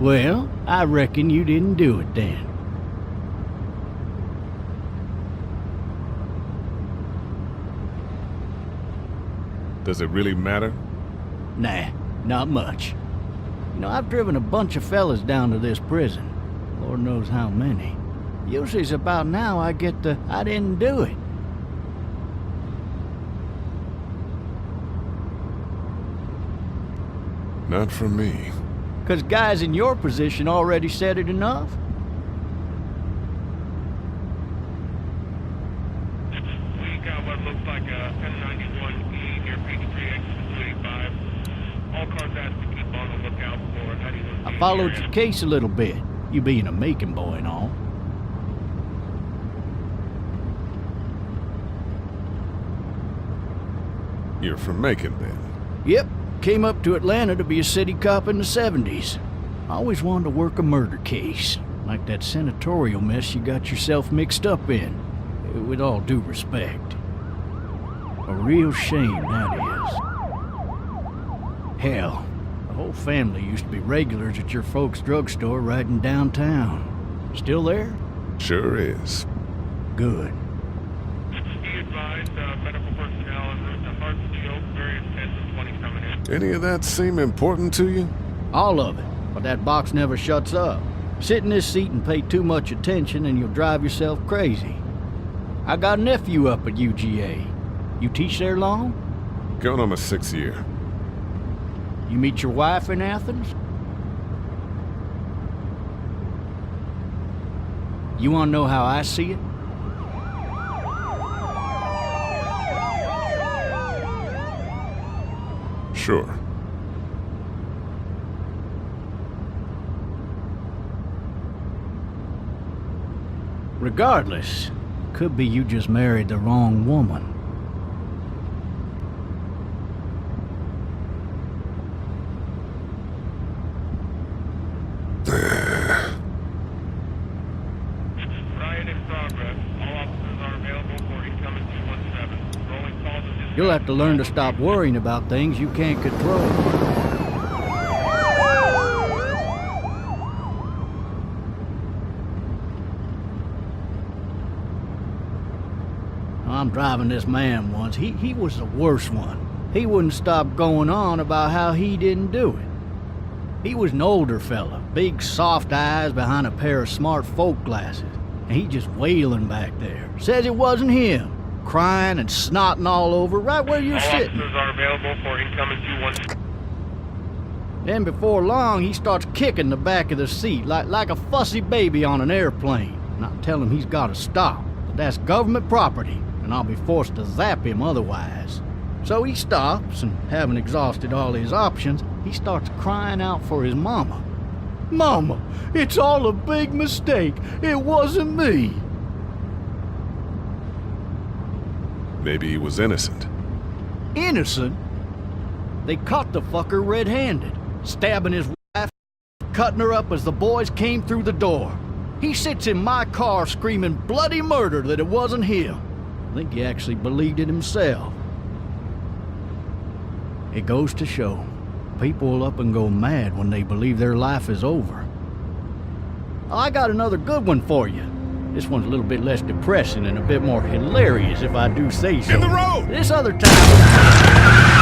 Well, I reckon you didn't do it then. Does it really matter? Nah, not much. You know, I've driven a bunch of fellas down to this prison. Lord knows how many. Usually it's about now I get the, I didn't do it. Not for me. 'Cause guys in your position already said it enough? We got what looks like a 1091E near Peachtree, exit 285. All cars asked to keep on the lookout for 91E. I followed your case a little bit, you being a Macon boy and all. You're from Macon, then? Yep, came up to Atlanta to be a city cop in the 70s. I always wanted to work a murder case, like that senatorial mess you got yourself mixed up in, with all due respect. A real shame, that is. Hell, the whole family used to be regulars at your folks' drugstore right in downtown. Still there? Sure is. Good. Be advised, medical personnel en route to Hartsfield, various 10 and 20 coming in. Any of that seem important to you? All of it, but that box never shuts up. Sit in this seat and pay too much attention and you'll drive yourself crazy. I got a nephew up at UGA. You teach there long? Going on my 6th year. You meet your wife in Athens? You want to know how I see it? Sure. Regardless, could be you just married the wrong woman. Riot in progress. All officers are available for incoming 217. Rolling calls at this You'll have to learn to stop worrying about things you can't control. I'm driving this man once. He was the worst one. He wouldn't stop going on about how he didn't do it. He was an older fella, big soft eyes behind a pair of smart folk glasses. And he just wailing back there. Says it wasn't him. Crying and snotting all over right where you're All sitting. officers are available for incoming 217. Then before long, he starts kicking the back of the seat like a fussy baby on an airplane. And I tell him he's got to stop. But that's government property, and I'll be forced to zap him otherwise. So he stops, and having exhausted all his options, he starts crying out for his mama. Mama, it's all a big mistake. It wasn't me. Maybe he was innocent. Innocent? They caught the fucker red-handed, stabbing his wife, cutting her up as the boys came through the door. He sits in my car screaming bloody murder that it wasn't him. I think he actually believed it himself. It goes to show, people will up and go mad when they believe their life is over. I got another good one for you. This one's a little bit less depressing and a bit more hilarious, if I do say so. In the road! This other time...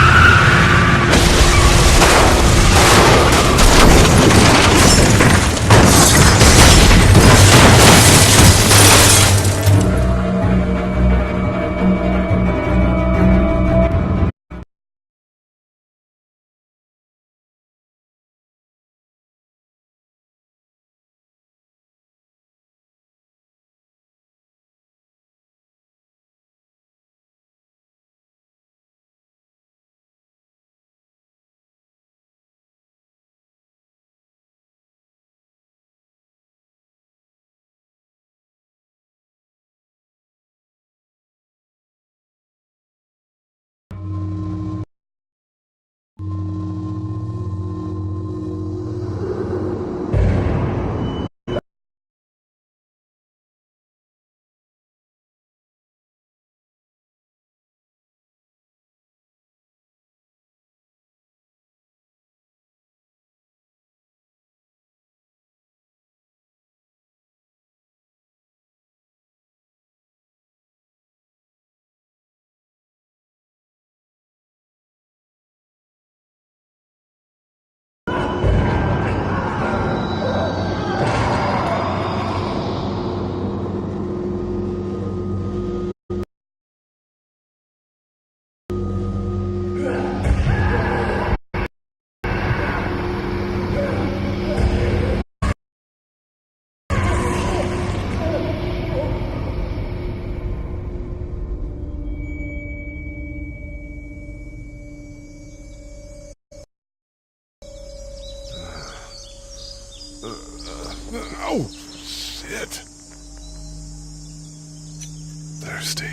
Oh, shit. Thirsty.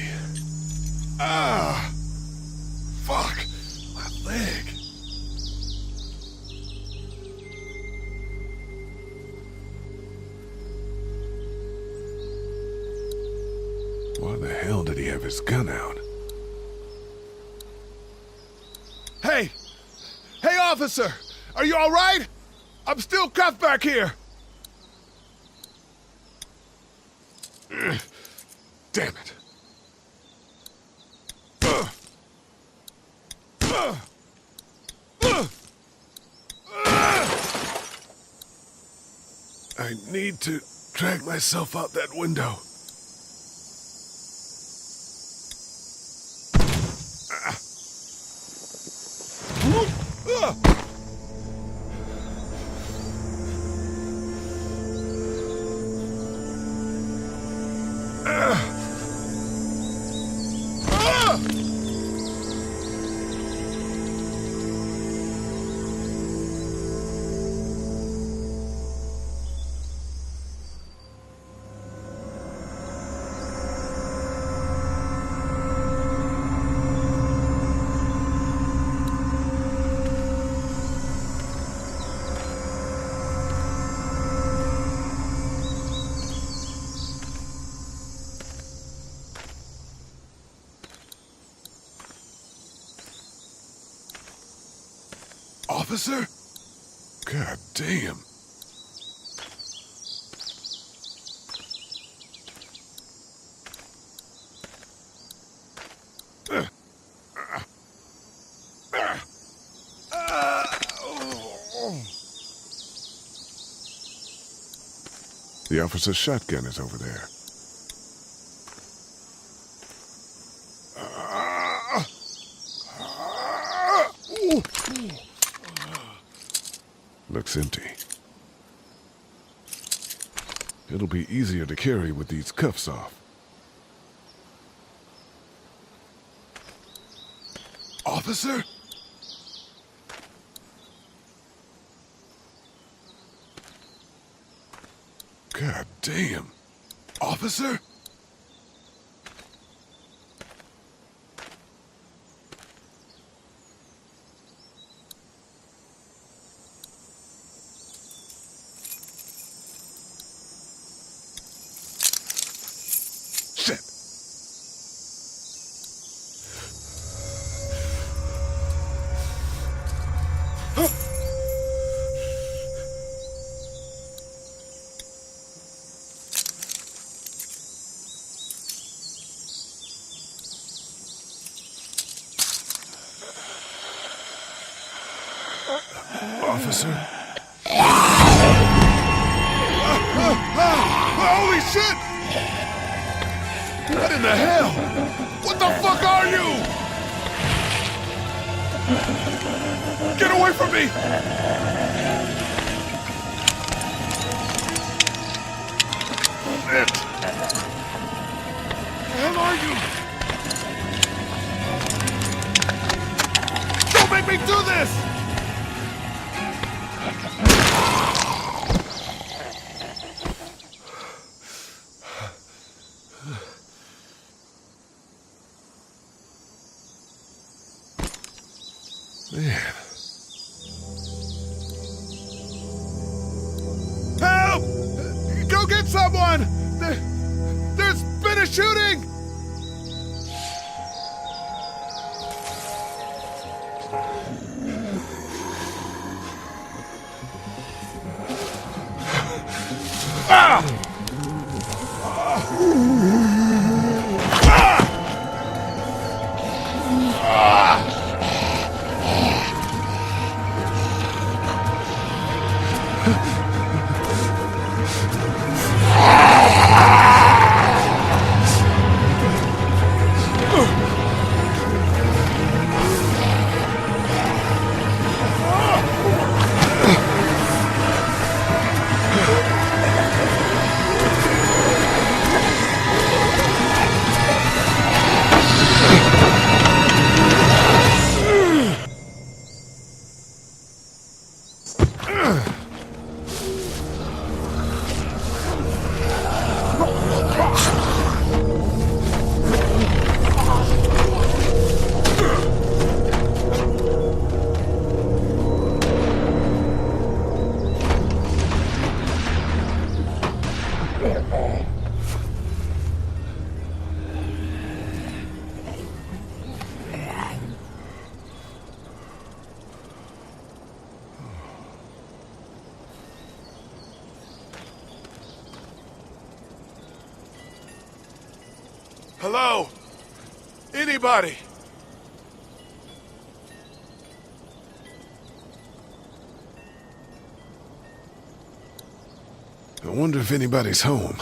Ah! Fuck! My leg. Why the hell did he have his gun out? Hey! Hey, officer! Are you all right? I'm still cuffed back here! Damn it. I need to drag myself out that window. Officer? God damn. The officer's shotgun is over there. Looks empty. It'll be easier to carry with these cuffs off. Officer? God damn. Officer? Shit. Officer? Holy shit! What in the hell? What the fuck are you? Get away from me! Shit! What the hell are you? Don't make me do this! Man. Help! Go get someone! There's been a shooting! Ah! Hello? Anybody? I wonder if anybody's home.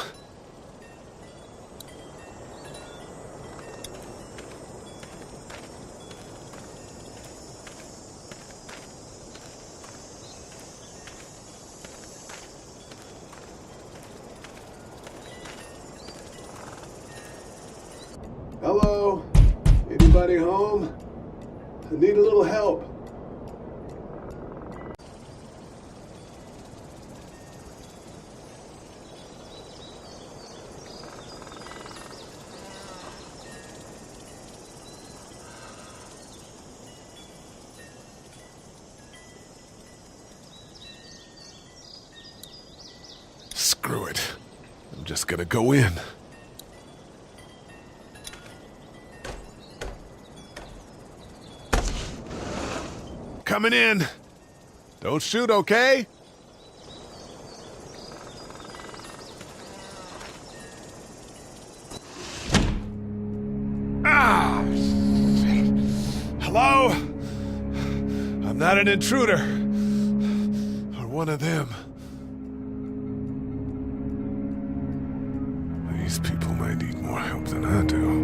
Hello? Anybody home? I need a little help. Screw it. I'm just gonna go in. Coming in. Don't shoot, okay? Ah! Shit. Hello? I'm not an intruder. Or one of them. These people might need more help than I do.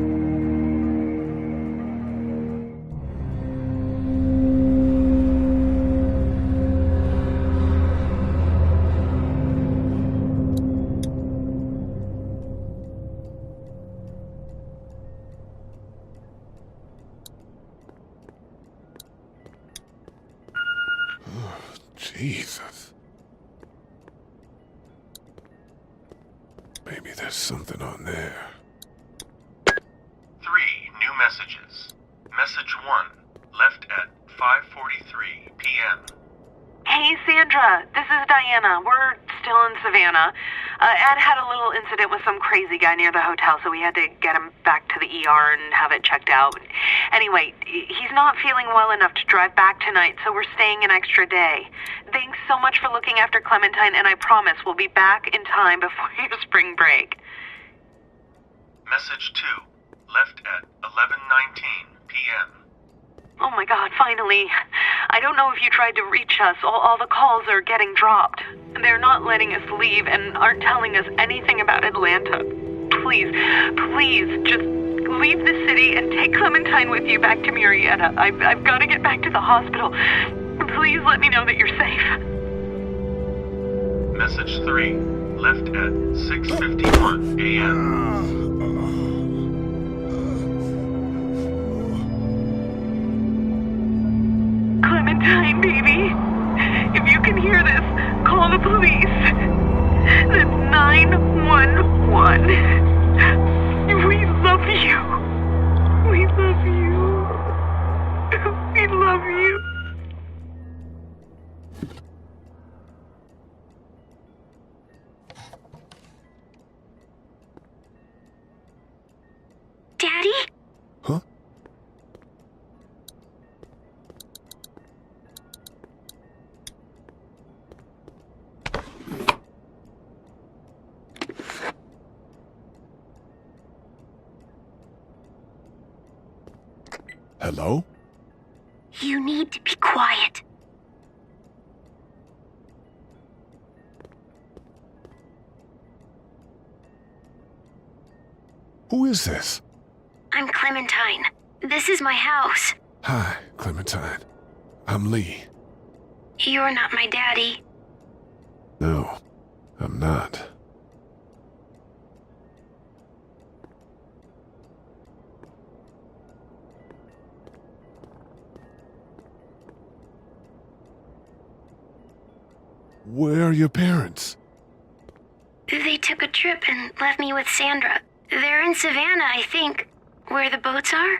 Jesus. Maybe there's something on there. 3 new messages. Message 1, left at 5:43 p.m. Hey, Sandra. This is Diana. We're still in Savannah. Ed had a little incident with some crazy guy near the hotel, so we had to get him back to the ER and have it checked out. Anyway, he's not feeling well enough to drive back tonight, so we're staying an extra day. Thanks so much for looking after Clementine, and I promise we'll be back in time before your spring break. Message 2, left at 11:19 p.m. Oh my God, finally. I don't know if you tried to reach us. All the calls are getting dropped. They're not letting us leave and aren't telling us anything about Atlanta. Please, just leave the city and take Clementine with you back to Murrieta. I've got to get back to the hospital. Please let me know that you're safe. Message 3, left at 6:51 a.m. Clementine, baby. If you can hear this, call the police. That's 911. We love you. We love you. We love you. Daddy? Huh? Hello? You need to be quiet. Who is this? I'm Clementine. This is my house. Hi, Clementine. I'm Lee. You're not my daddy. No, I'm not. Where are your parents? They took a trip and left me with Sandra. They're in Savannah, I think. Where the boats are?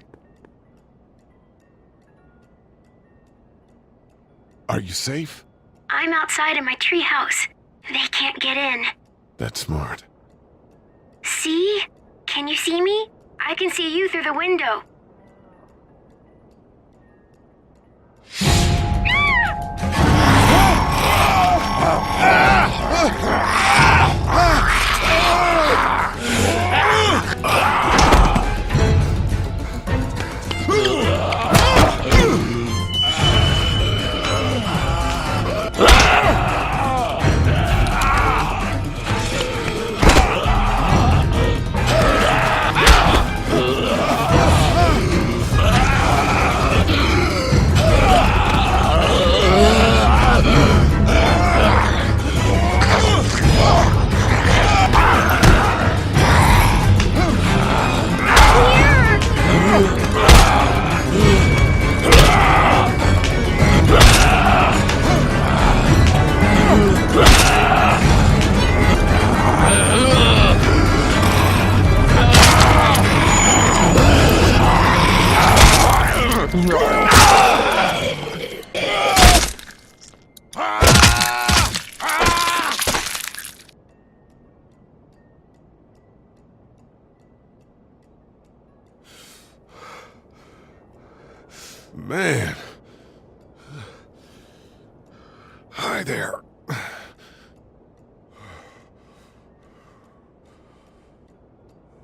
Are you safe? I'm outside in my treehouse. They can't get in. That's smart. See? Can you see me? I can see you through the window. Man. Hi there.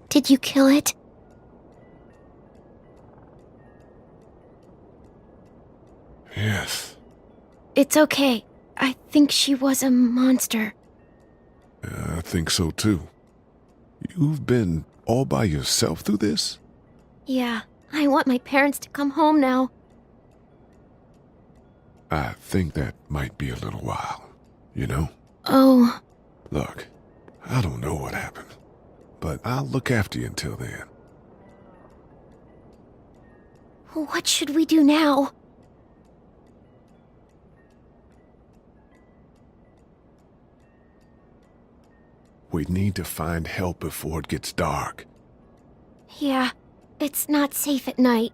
Did you kill it? Yes. It's okay. I think she was a monster. I think so too. You've been all by yourself through this? Yeah, I want my parents to come home now. I think that might be a little while, you know? Oh, Look, I don't know what happened, but I'll look after you until then. what should we do now? We need to find help before it gets dark. Yeah, it's not safe at night.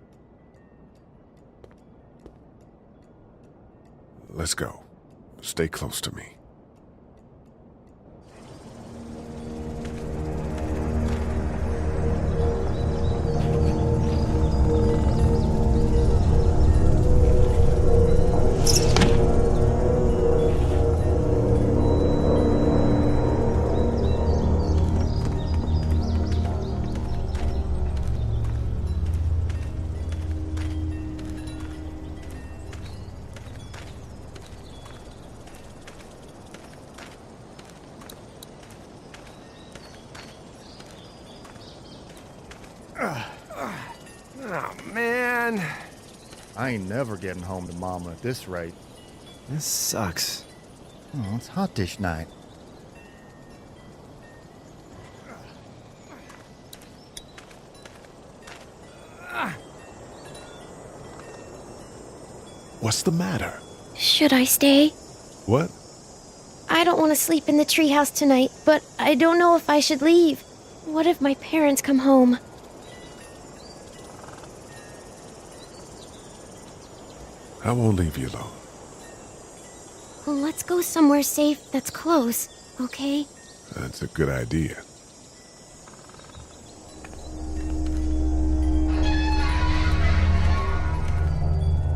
Let's go. Stay close to me. Oh, man. I ain't never getting home to Mama at this rate. This sucks. Oh, it's hot dish night. What's the matter? Should I stay? What? I don't want to sleep in the treehouse tonight, but I don't know if I should leave. What if my parents come home? I won't leave you alone. Let's go somewhere safe that's close, okay? That's a good idea.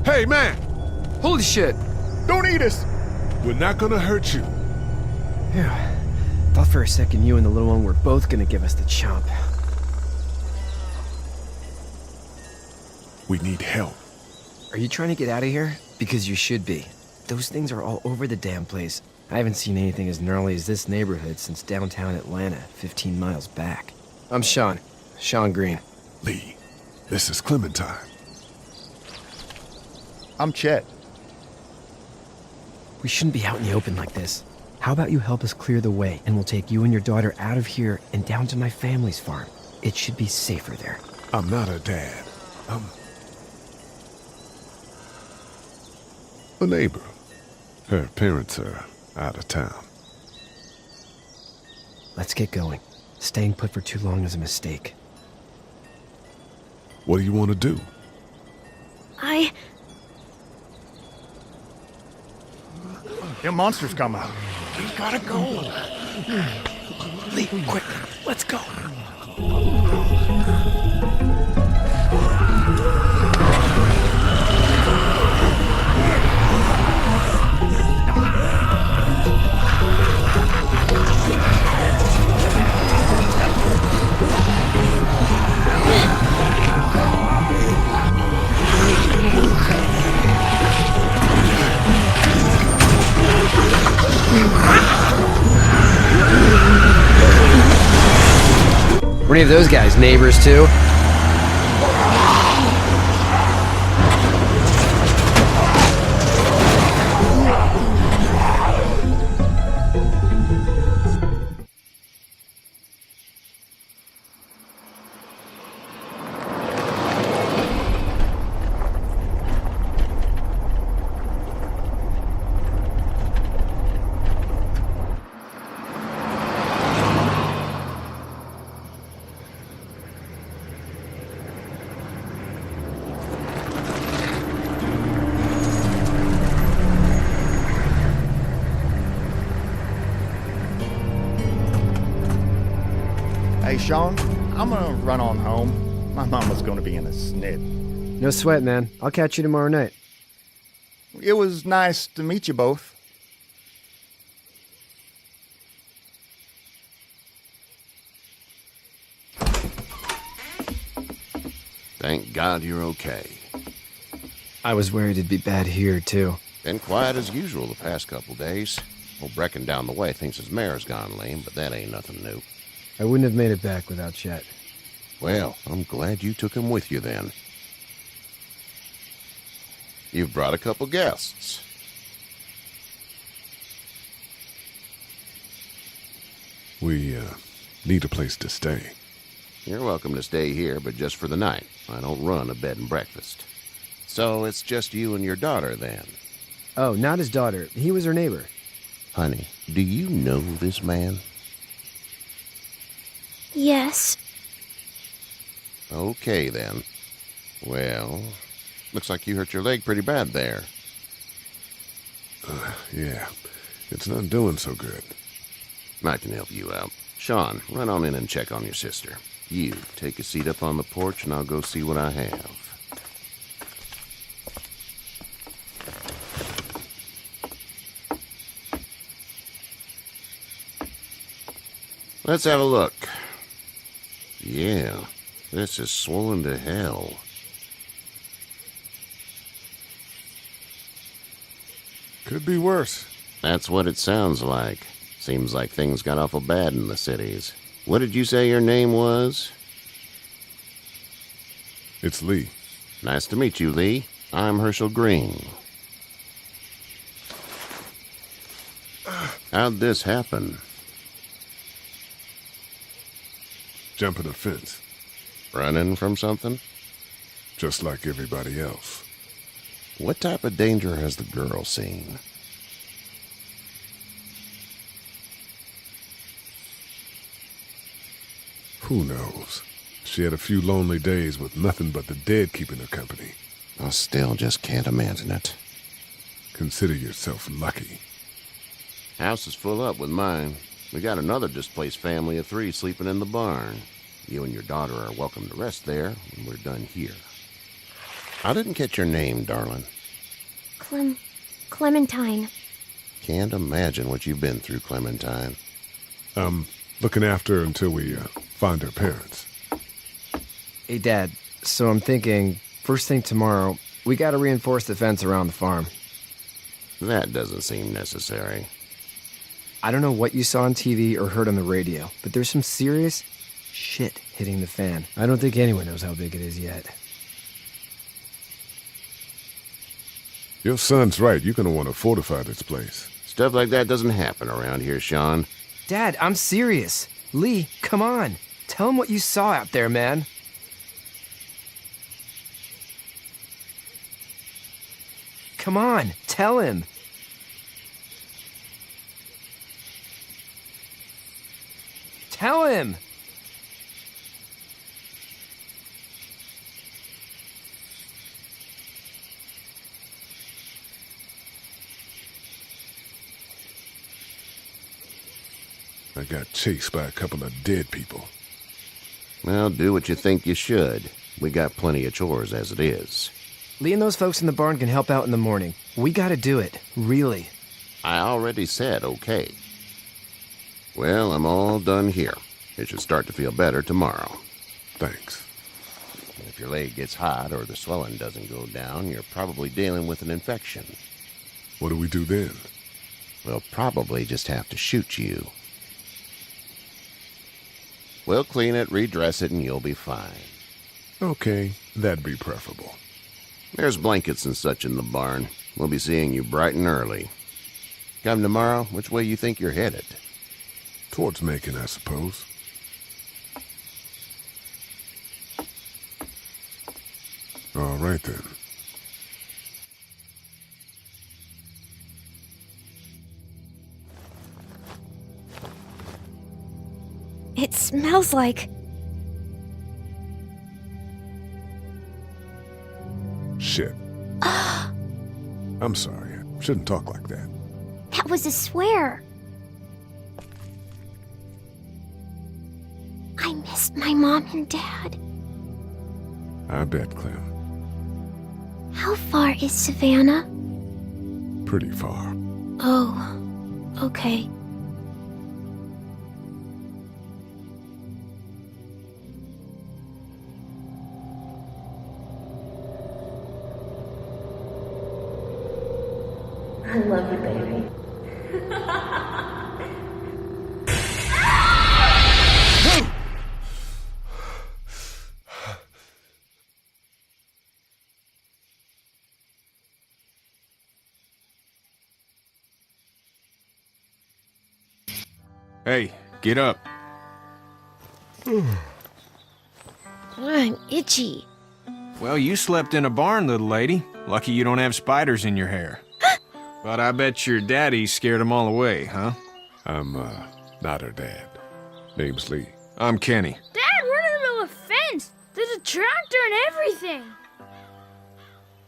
Hey, man! Holy shit! Don't eat us! We're not gonna hurt you. Yeah. Thought for a second you and the little one were both gonna give us the chomp. We need help. Are you trying to get out of here? Because you should be. Those things are all over the damn place. I haven't seen anything as gnarly as this neighborhood since downtown Atlanta, 15 miles back. I'm Sean. Sean Green. Lee, this is Clementine. I'm Chet. We shouldn't be out in the open like this. How about you help us clear the way, and we'll take you and your daughter out of here and down to my family's farm. It should be safer there. I'm not her dad. I'm a neighbor. Her parents are out of town. Let's get going. Staying put for too long is a mistake. What do you want to do? Them monsters come out. We gotta go. Lee, quick, let's go. Were any of those guys neighbors too? Hey, Sean, I'm gonna run on home. My mama's gonna be in a snit. No sweat, man. I'll catch you tomorrow night. It was nice to meet you both. Thank God you're okay. I was worried it'd be bad here, too. Been quiet as usual the past couple days. Old Brecken down the way thinks his mare's gone lame, but that ain't nothing new. I wouldn't have made it back without Chet. Well, I'm glad you took him with you then. You've brought a couple guests. We, need a place to stay. You're welcome to stay here, but just for the night. I don't run a bed and breakfast. So it's just you and your daughter then? Oh, not his daughter. He was her neighbor. Honey, do you know this man? Yes. Okay, then. Well, looks like you hurt your leg pretty bad there. Yeah, it's not doing so good. I can help you out. Sean, run on in and check on your sister. You, take a seat up on the porch and I'll go see what I have. Let's have a look. Yeah, this is swollen to hell. Could be worse. That's what it sounds like. Seems like things got awful bad in the cities. What did you say your name was? It's Lee. Nice to meet you, Lee. I'm Herschel Green. How'd this happen? Jumping a fence, Running from something? just like everybody else. What type of danger has the girl seen? Who knows? She had a few lonely days with nothing but the dead keeping her company. I still just can't imagine it. Consider yourself lucky. House is full up with mine. We got another displaced family of 3 sleeping in the barn. You and your daughter are welcome to rest there when we're done here. I didn't catch your name, darling. Clementine. Can't imagine what you've been through, Clementine. Looking after her until we find her parents. Hey, Dad, so I'm thinking, first thing tomorrow, we gotta reinforce the fence around the farm. That doesn't seem necessary. I don't know what you saw on TV or heard on the radio, but there's some serious shit hitting the fan. I don't think anyone knows how big it is yet. Your son's right. You're gonna want to fortify this place. Stuff like that doesn't happen around here, Sean. Dad, I'm serious. Lee, come on. Tell him what you saw out there, man. Come on, tell him. Tell him! Now I got chased by a couple of dead people. Well, do what you think you should. We got plenty of chores as it is. Lee and those folks in the barn can help out in the morning. We gotta do it. Really. I already said okay. Well, I'm all done here. It should start to feel better tomorrow. Thanks. If your leg gets hot or the swelling doesn't go down, you're probably dealing with an infection. What do we do then? We'll probably just have to shoot you. We'll clean it, redress it, and you'll be fine. Okay, that'd be preferable. There's blankets and such in the barn. We'll be seeing you bright and early. Come tomorrow, which way you think you're headed? Towards Macon, I suppose. All right, then. It smells like... Shit. I'm sorry. I shouldn't talk like that. That was a swear. I missed my mom and dad. I bet, Clem. How far is Savannah? Pretty far. Oh, okay. I love you, baby. Hey, get up. I'm itchy. Well, you slept in a barn, little lady. Lucky you don't have spiders in your hair. But I bet your daddy scared them all away, huh? I'm, not her dad. Name's Lee. I'm Kenny. Dad, we're in the middle of a fence. There's a tractor and everything.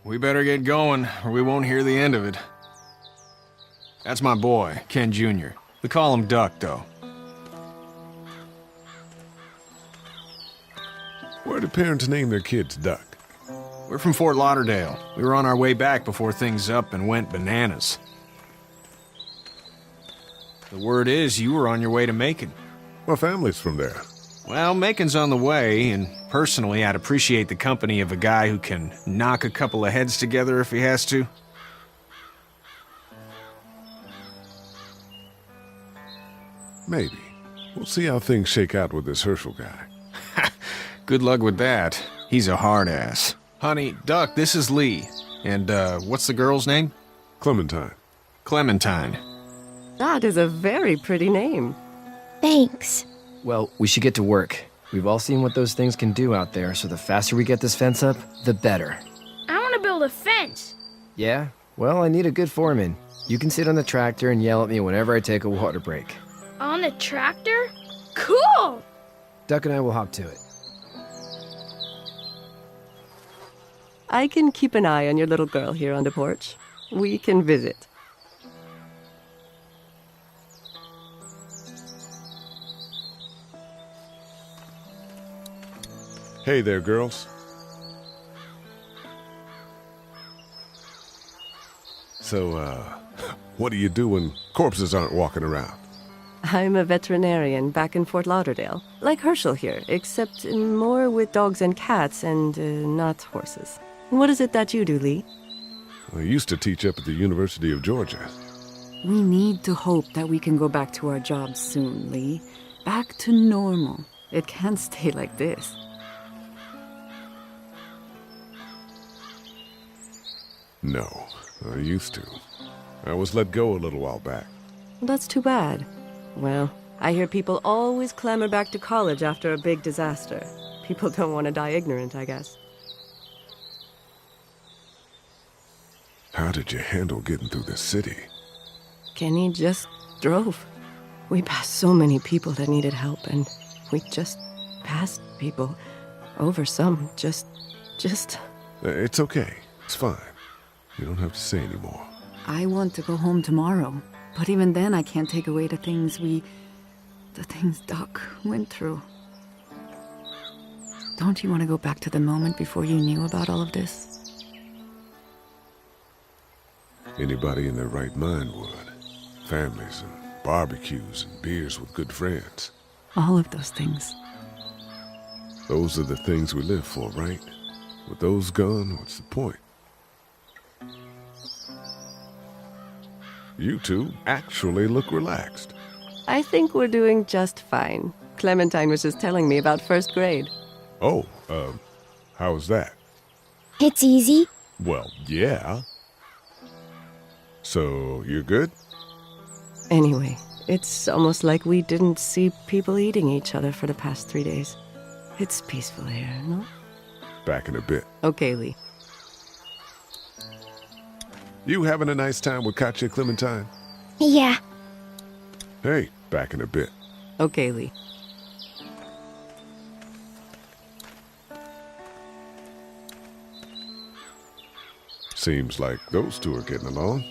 We better get going, or we won't hear the end of it. That's my boy, Ken Jr. We call him Duck, though. Where do parents name their kids Duck? We're from Fort Lauderdale. We were on our way back before things up and went bananas. The word is you were on your way to Macon. My family's from there. Well, Macon's on the way, and personally, I'd appreciate the company of a guy who can knock a couple of heads together if he has to. Maybe. We'll see how things shake out with this Herschel guy. Good luck with that. He's a hard ass. Honey, Duck, this is Lee. And, what's the girl's name? Clementine. Clementine. That is a very pretty name. Thanks. Well, we should get to work. We've all seen what those things can do out there, so the faster we get this fence up, the better. I want to build a fence. Yeah? Well, I need a good foreman. You can sit on the tractor and yell at me whenever I take a water break. On the tractor? Cool! Duck and I will hop to it. I can keep an eye on your little girl here on the porch. We can visit. Hey there, girls. So, what do you do when corpses aren't walking around? I'm a veterinarian back in Fort Lauderdale. Like Herschel here, except more with dogs and cats and not horses. What is it that you do, Lee? I used to teach up at the University of Georgia. We need to hope that we can go back to our jobs soon, Lee. Back to normal. It can't stay like this. No, I used to. I was let go a little while back. That's too bad. Well, I hear people always clamor back to college after a big disaster. People don't want to die ignorant, I guess. How did you handle getting through the city? Kenny just drove. We passed so many people that needed help, and we just passed people. Over some, just... It's okay. It's fine. You don't have to say anymore. I want to go home tomorrow, but even then I can't take away the things we the things Doc went through. Don't you want to go back to the moment before you knew about all of this? Anybody in their right mind would. Families and barbecues and beers with good friends. All of those things. Those are the things we live for, right? With those gone, what's the point? You two actually look relaxed. I think we're doing just fine. Clementine was just telling me about first grade. Oh, how's that? It's easy. Well, yeah. So, you're good? Anyway, it's almost like we didn't see people eating each other for the past 3 days. It's peaceful here, no? Back in a bit. Okay, Lee. You having a nice time with Katya, Clementine? Yeah. Hey, back in a bit. Okay, Lee. Seems like those two are getting along.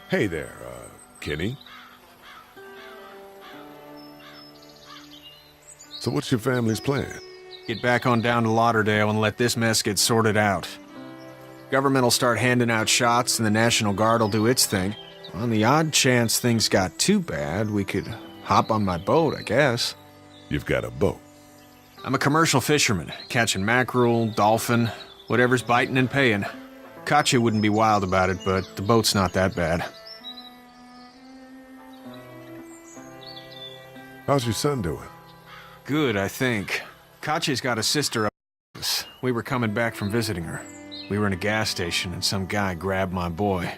Hey there, Kenny. So what's your family's plan? Get back on down to Lauderdale and let this mess get sorted out. Government will start handing out shots and the National Guard will do its thing. On the odd chance things got too bad, we could hop on my boat, I guess. You've got a boat. I'm a commercial fisherman, catching mackerel, dolphin, whatever's biting and paying. Katya wouldn't be wild about it, but the boat's not that bad. How's your son doing? Good, I think. Katya's got a sister up us. We were coming back from visiting her. We were in a gas station and some guy grabbed my boy.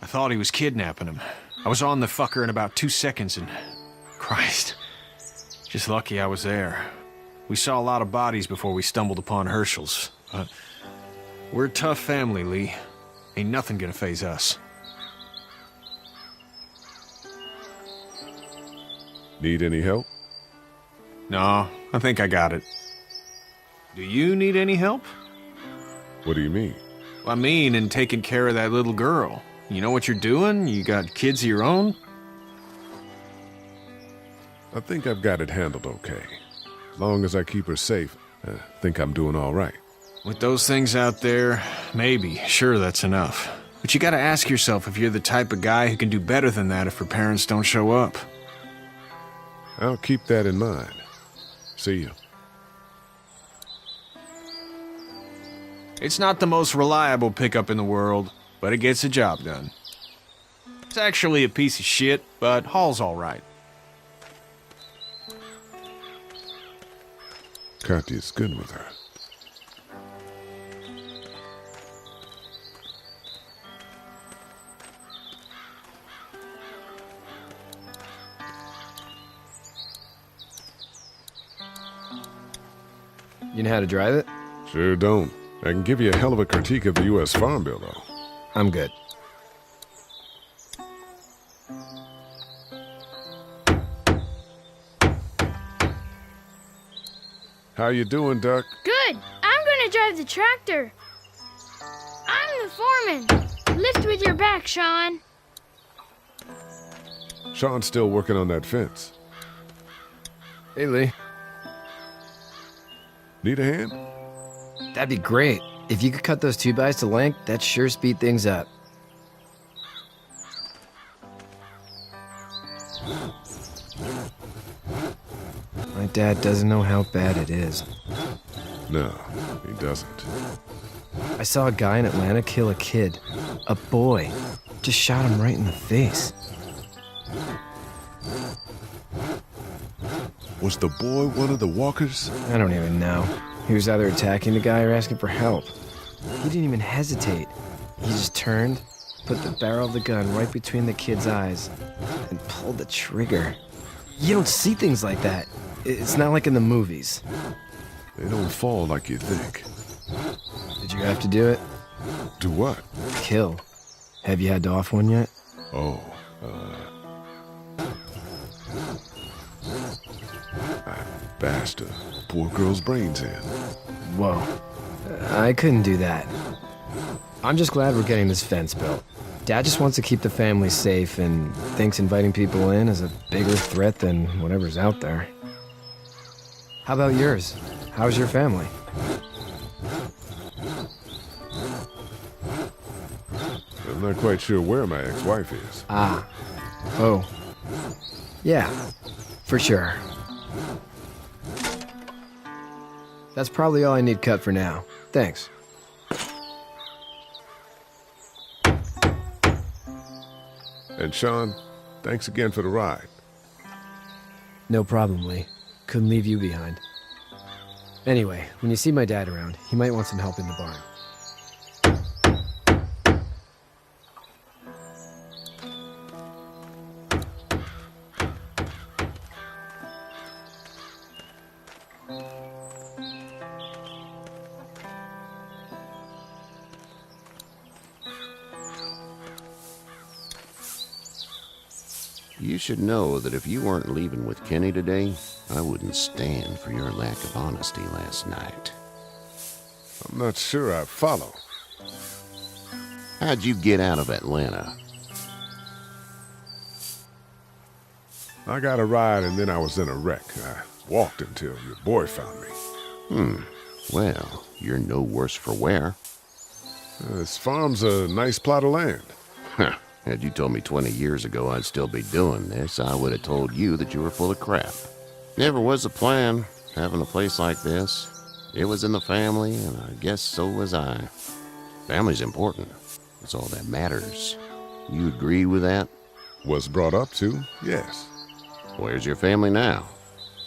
I thought he was kidnapping him. I was on the fucker in about 2 seconds and... Christ. Just lucky I was there. We saw a lot of bodies before we stumbled upon Herschel's. But we're a tough family, Lee. Ain't nothing gonna faze us. Need any help? No, I think I got it. Do you need any help? What do you mean? I mean, in taking care of that little girl. You know what you're doing? You got kids of your own? I think I've got it handled okay. As long as I keep her safe, I think I'm doing all right. With those things out there, maybe, sure, that's enough. But you gotta ask yourself if you're the type of guy who can do better than that if her parents don't show up. I'll keep that in mind. See you. It's not the most reliable pickup in the world, but it gets the job done. It's actually a piece of shit, but Hall's all right. Katya's good with her. You know how to drive it? Sure don't. I can give you a hell of a critique of the U.S. Farm Bill, though. I'm good. How you doing, Duck? Good. I'm gonna drive the tractor. I'm the foreman. Lift with your back, Sean. Sean's still working on that fence. Hey, Lee. Need a hand? That'd be great. If you could cut those 2x to length, that'd sure speed things up. My dad doesn't know how bad it is. No, he doesn't. I saw a guy in Atlanta kill a kid. A boy. Just shot him right in the face. Was the boy one of the walkers? I don't even know. He was either attacking the guy or asking for help. He didn't even hesitate. He just turned, put the barrel of the gun right between the kid's eyes, and pulled the trigger. You don't see things like that. It's not like in the movies. They don't fall like you think. Did you have to do it? Do what? Kill. Have you had to off one yet? Oh, I bashed a poor girl's brains in. Whoa. I couldn't do that. I'm just glad we're getting this fence built. Dad just wants to keep the family safe and thinks inviting people in is a bigger threat than whatever's out there. How about yours? How's your family? I'm not quite sure where my ex-wife is. Ah. Oh. Yeah, for sure. That's probably all I need cut for now. Thanks. And Sean, thanks again for the ride. No problem, Lee. Couldn't leave you behind. Anyway, when you see my dad around, he might want some help in the barn. You should know that if you weren't leaving with Kenny today, I wouldn't stand for your lack of honesty last night. I'm not sure I follow. How'd you get out of Atlanta? I got a ride and then I was in a wreck. I walked until your boy found me. Well, you're no worse for wear. This farm's a nice plot of land. Huh. Had you told me 20 years ago I'd still be doing this, I would have told you that you were full of crap. Never was a plan, having a place like this. It was in the family, and I guess so was I. Family's important. It's all that matters. You agree with that? Was brought up to, yes. Where's your family now?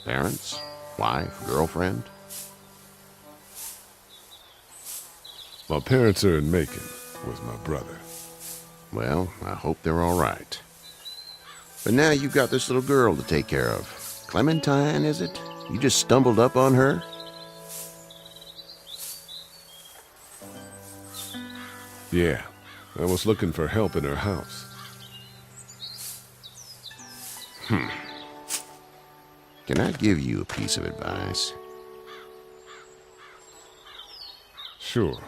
Parents? Wife? Girlfriend? My parents are in Macon with my brother. Well, I hope they're all right. But now you've got this little girl to take care of. Clementine, is it? You just stumbled up on her? Yeah, I was looking for help in her house. Can I give you a piece of advice? Sure.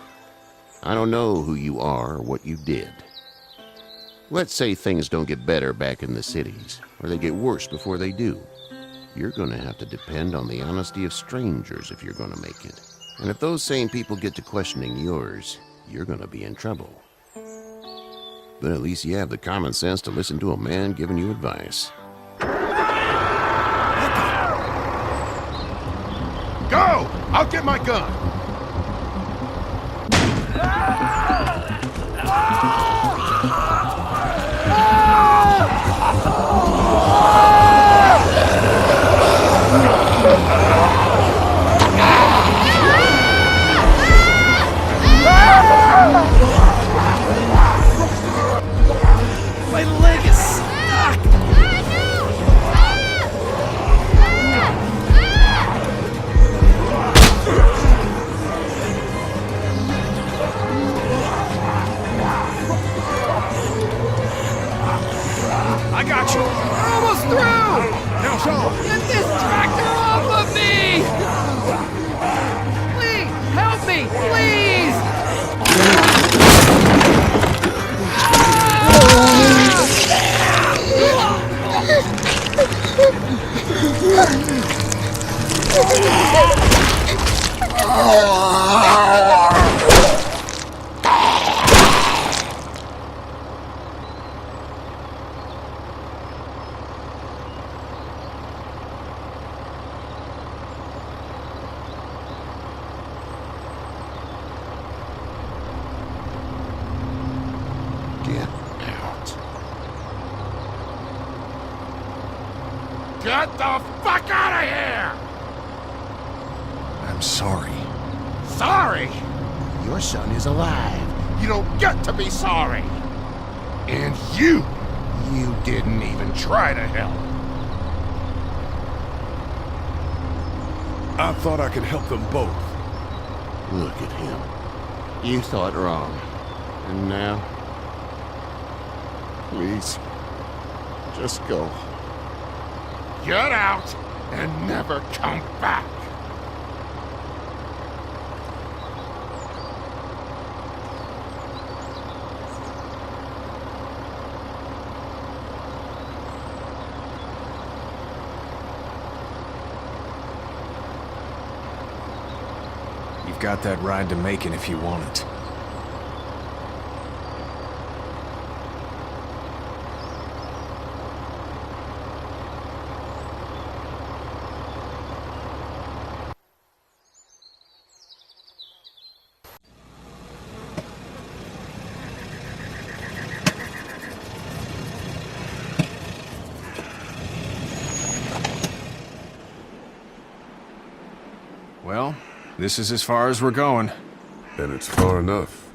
I don't know who you are or what you did. Let's say things don't get better back in the cities, or they get worse before they do. You're gonna have to depend on the honesty of strangers if you're gonna make it. And if those same people get to questioning yours, you're gonna be in trouble. But at least you have the common sense to listen to a man giving you advice. Go! I'll get my gun! My leg is stuck! I got you! We're almost through! Now, Sean! Get this tractor off of me! Please, help me, please! Get out. Get the fuck out of here! I'm sorry. Sorry? Your son is alive. You don't get to be sorry! And you didn't even try to help. I thought I could help them both. Look at him. You thought wrong. And now? Please, just go. Get out and never come back! got that ride to Macon if you want it. Well, this is as far as we're going. And it's far enough.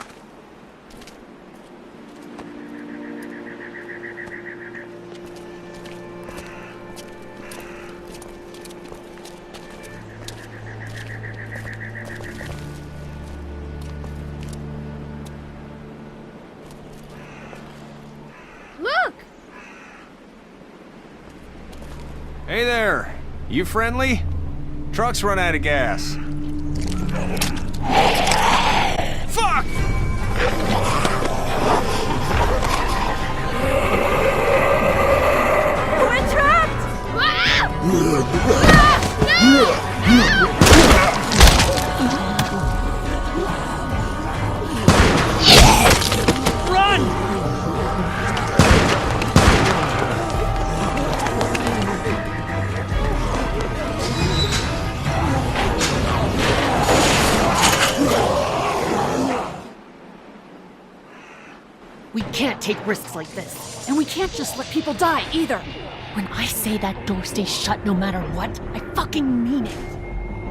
Look! Hey there! You friendly? Truck's run out of gas. Fuck! We're trapped! Run! We can't take risks like this. And we can't just let people die, either. When I say that door stays shut no matter what, I fucking mean it.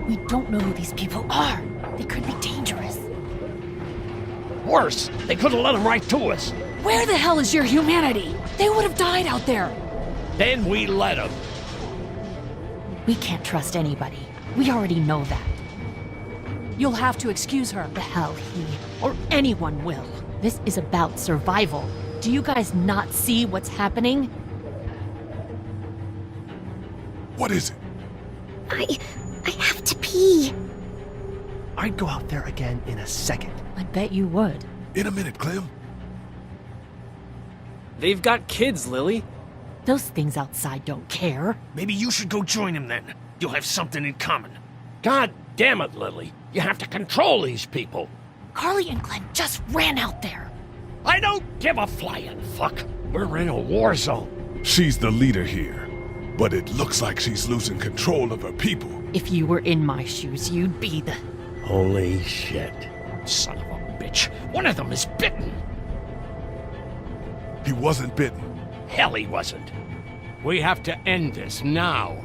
We don't know who these people are. They could be dangerous. Worse, they could have let them right to us. Where the hell is your humanity? They would have died out there. Then we let them. We can't trust anybody. We already know that. You'll have to excuse her. The hell he or anyone will. This is about survival. Do you guys not see what's happening? What is it? I have to pee. I'd go out there again in a second. I bet you would. In a minute, Clem. They've got kids, Lily. Those things outside don't care. Maybe you should go join them then. You'll have something in common. God damn it, Lily. You have to control these people. Carly and Glenn just ran out there. I don't give a flying fuck. We're in a war zone. She's the leader here, but it looks like she's losing control of her people. If you were in my shoes, you'd be the... Holy shit. Son of a bitch. One of them is bitten. He wasn't bitten. Hell, he wasn't. We have to end this now.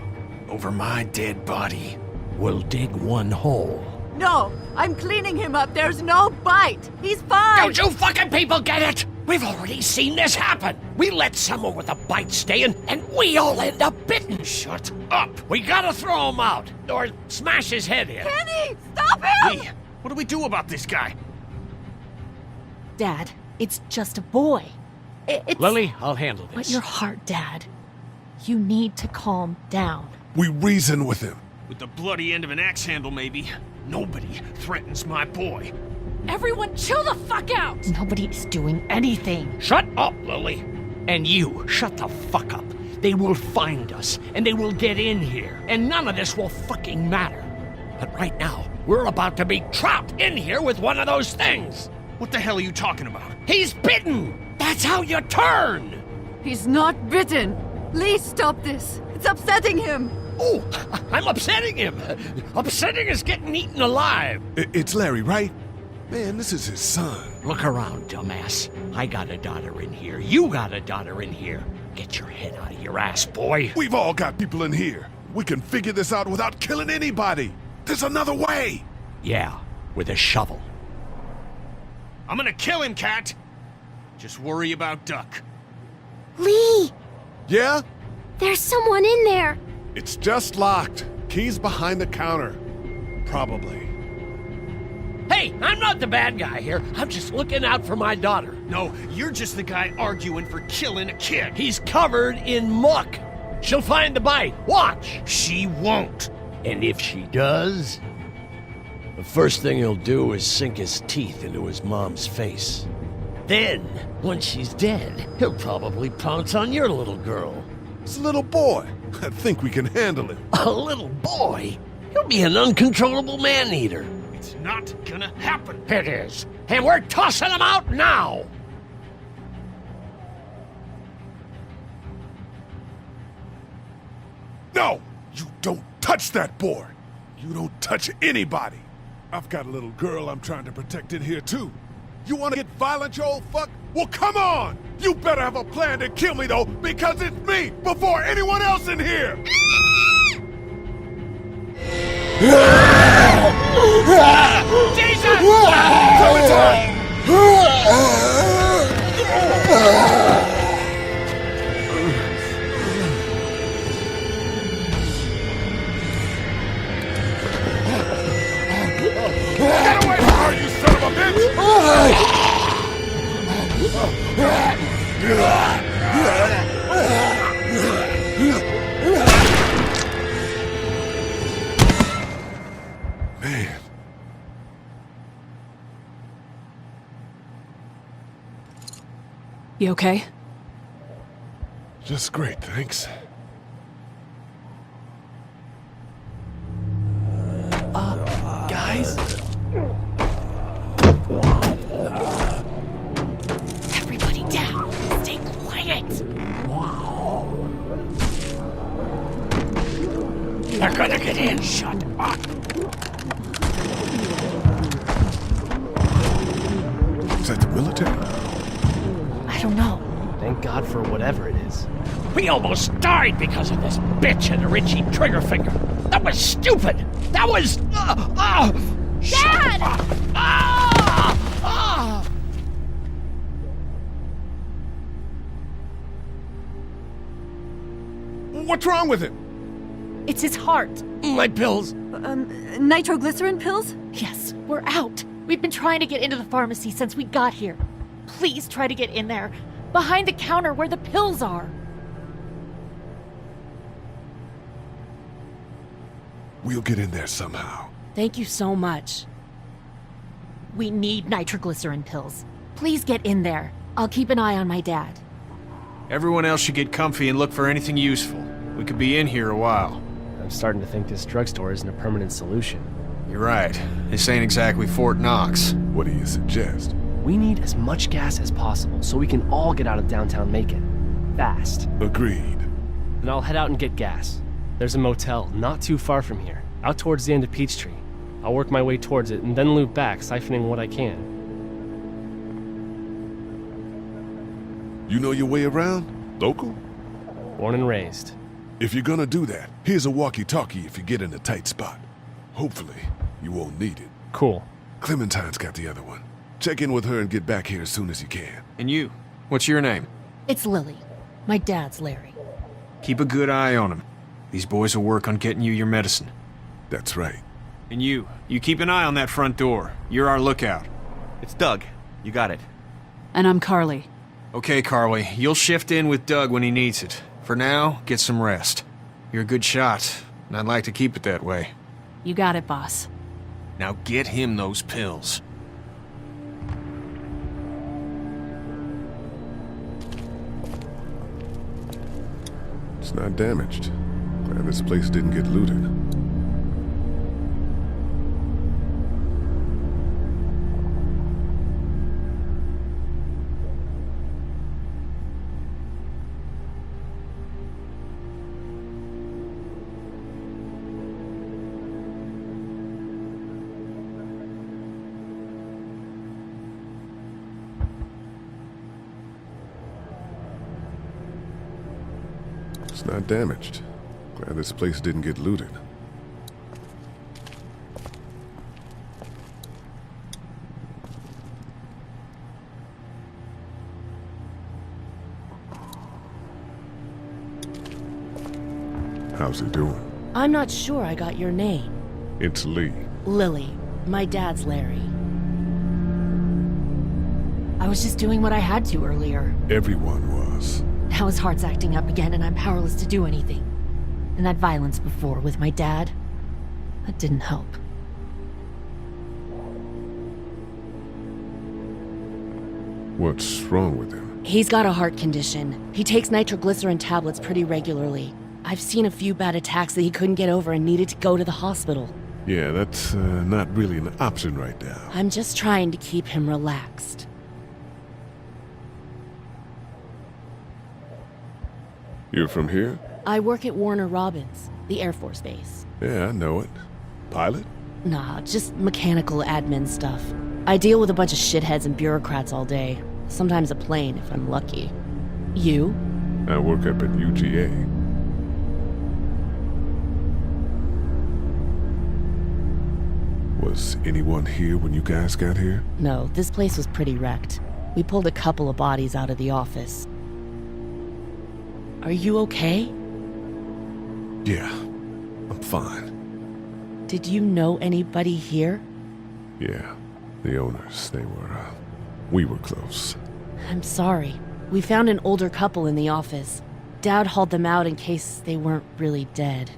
Over my dead body. We'll dig one hole. No, I'm cleaning him up. There's no bite. He's fine. Don't you fucking people get it? We've already seen this happen. We let someone with a bite stay in, and we all end up bitten. Shut up. We gotta throw him out, or smash his head in. Kenny, stop him! Lee, what do we do about this guy? Dad, it's just a boy. It's... Lily, I'll handle this. But your heart, Dad. You need to calm down. We reason with him. With the bloody end of an axe handle, maybe. Nobody threatens my boy. Everyone chill the fuck out! Nobody's doing anything. Shut up, Lily. And you, shut the fuck up. They will find us, and they will get in here, and none of this will fucking matter. But right now, we're about to be trapped in here with one of those things. What the hell are you talking about? He's bitten! That's how you turn! He's not bitten. Lee, stop this. It's upsetting him. Oh, I'm upsetting him. Upsetting is getting eaten alive. It's Larry, right? Man, this is his son. Look around, dumbass. I got a daughter in here. You got a daughter in here. Get your head out of your ass, boy. We've all got people in here. We can figure this out without killing anybody. There's another way. Yeah, with a shovel. I'm gonna kill him, Cat. Just worry about Duck. Lee! Yeah? There's someone in there. It's just locked. Key's behind the counter. Probably. Hey, I'm not the bad guy here. I'm just looking out for my daughter. No, you're just the guy arguing for killing a kid. He's covered in muck. She'll find the bite. Watch. She won't. And if she does, the first thing he'll do is sink his teeth into his mom's face. Then, once she's dead, he'll probably pounce on your little girl. It's a little boy. I think we can handle him. A little boy? He'll be an uncontrollable man-eater. It's not gonna happen. It is. And we're tossing them out now. No! You don't touch that board! You don't touch anybody! I've got a little girl I'm trying to protect in here, too. You wanna get violent, you old fuck? Well, come on! You better have a plan to kill me, though, because it's me before anyone else in here! Jesus! Get away from her, you son of a bitch! Man. You okay? Just great, thanks. Guys? Everybody down! Stay quiet! They're gonna get in. Shut up. Is that the military? I don't know. Thank God for whatever it is. We almost died because of this bitch and the Richie Triggerfinger. That was stupid. That was... Dad! What's wrong with him? It's his heart. My pills. Nitroglycerin pills? Yes, we're out. We've been trying to get into the pharmacy since we got here. Please try to get in there. Behind the counter where the pills are. We'll get in there somehow. Thank you so much. We need nitroglycerin pills. Please get in there. I'll keep an eye on my dad. Everyone else should get comfy and look for anything useful. We could be in here a while. I'm starting to think this drugstore isn't a permanent solution. You're right. This ain't exactly Fort Knox. What do you suggest? We need as much gas as possible so we can all get out of downtown Macon. Fast. Agreed. Then I'll head out and get gas. There's a motel not too far from here, out towards the end of Peachtree. I'll work my way towards it and then loop back, siphoning what I can. You know your way around? Local? Born and raised. If you're gonna do that, here's a walkie-talkie if you get in a tight spot. Hopefully, you won't need it. Cool. Clementine's got the other one. Check in with her and get back here as soon as you can. And you? What's your name? It's Lily. My dad's Larry. Keep a good eye on him. These boys will work on getting you your medicine. That's right. And you keep an eye on that front door. You're our lookout. It's Doug. You got it. And I'm Carly. Okay, Carly. You'll shift in with Doug when he needs it. For now, get some rest. You're a good shot, and I'd like to keep it that way. You got it, boss. Now get him those pills. It's not damaged. Glad this place didn't get looted. It's not damaged. Glad this place didn't get looted. How's it doing? I'm not sure I got your name. It's Lee. Lily. My dad's Larry. I was just doing what I had to earlier. Everyone was. Now his heart's acting up again and I'm powerless to do anything. And that violence before with my dad, that didn't help. What's wrong with him? He's got a heart condition. He takes nitroglycerin tablets pretty regularly. I've seen a few bad attacks that he couldn't get over and needed to go to the hospital. Yeah, that's not really an option right now. I'm just trying to keep him relaxed. You're from here? I work at Warner Robins, the Air Force Base. Yeah, I know it. Pilot? Nah, just mechanical admin stuff. I deal with a bunch of shitheads and bureaucrats all day. Sometimes a plane, if I'm lucky. You? I work up at UGA. Was anyone here when you guys got here? No, this place was pretty wrecked. We pulled a couple of bodies out of the office. Are you okay? Yeah, I'm fine. Did you know anybody here? Yeah, the owners, we were close. I'm sorry. We found an older couple in the office. Dad hauled them out in case they weren't really dead.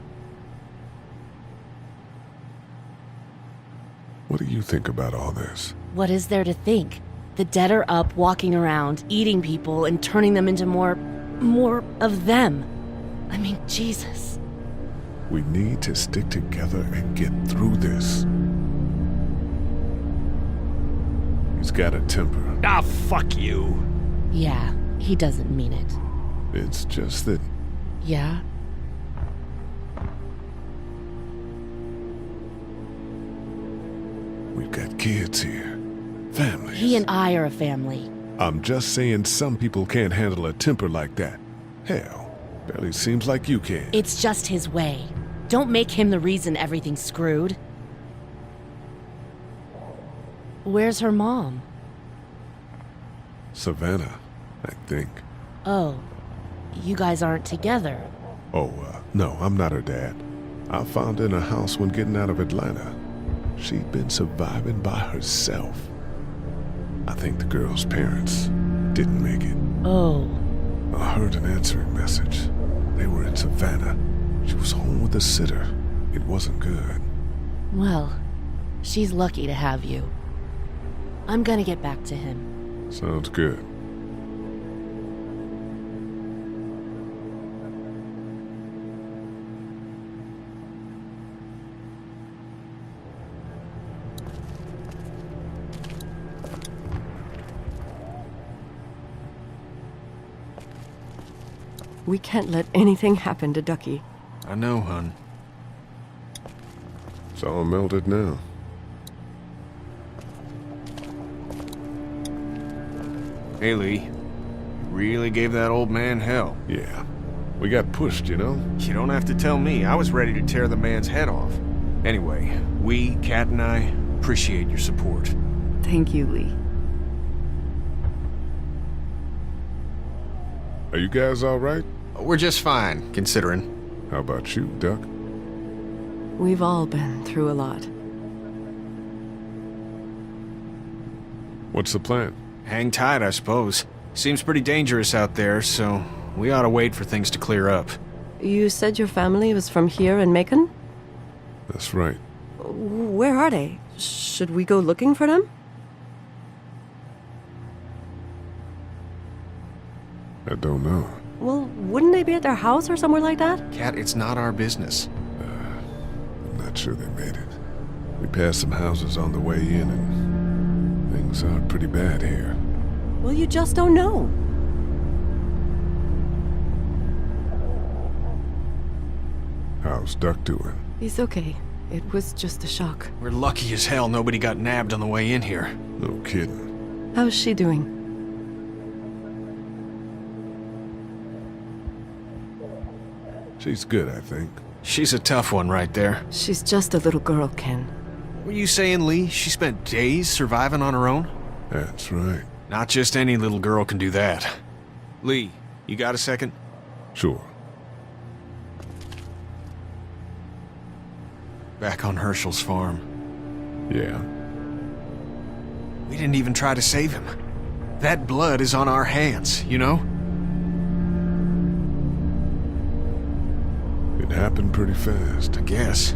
What do you think about all this? What is there to think? The dead are up, walking around, eating people, and turning them into more of them. I mean, Jesus. We need to stick together and get through this. He's got a temper. Ah, fuck you. Yeah, he doesn't mean it. It's just that... Yeah? We've got kids here. Families. He and I are a family. I'm just saying some people can't handle a temper like that. Hell, barely seems like you can. It's just his way. Don't make him the reason everything's screwed. Where's her mom? Savannah, I think. Oh, you guys aren't together. Oh, no, I'm not her dad. I found her in a house when getting out of Atlanta. She'd been surviving by herself. I think the girl's parents didn't make it. Oh. I heard an answering message. They were in Savannah. She was home with a sitter. It wasn't good. Well, she's lucky to have you. I'm gonna get back to him. Sounds good. We can't let anything happen to Ducky. I know, hun. It's all melted now. Hey, Lee. You really gave that old man hell. Yeah. We got pushed, you know? You don't have to tell me. I was ready to tear the man's head off. Anyway, we, Kat and I, appreciate your support. Thank you, Lee. Are you guys all right? We're just fine, considering. How about you, Duck? We've all been through a lot. What's the plan? Hang tight, I suppose. Seems pretty dangerous out there, so we ought to wait for things to clear up. You said your family was from here in Macon? That's right. Where are they? Should we go looking for them? I don't know. Well, wouldn't they be at their house or somewhere like that? Kat, it's not our business. I'm not sure they made it. We passed some houses on the way in, and things are pretty bad here. Well, you just don't know. How's Duck doing? He's okay. It was just a shock. We're lucky as hell nobody got nabbed on the way in here. No kidding. How's she doing? She's good, I think. She's a tough one right there. She's just a little girl, Ken. Were you saying, Lee, she spent days surviving on her own? That's right. Not just any little girl can do that. Lee, you got a second? Sure. Back on Herschel's farm. Yeah. We didn't even try to save him. That blood is on our hands, you know? It happened pretty fast. I guess.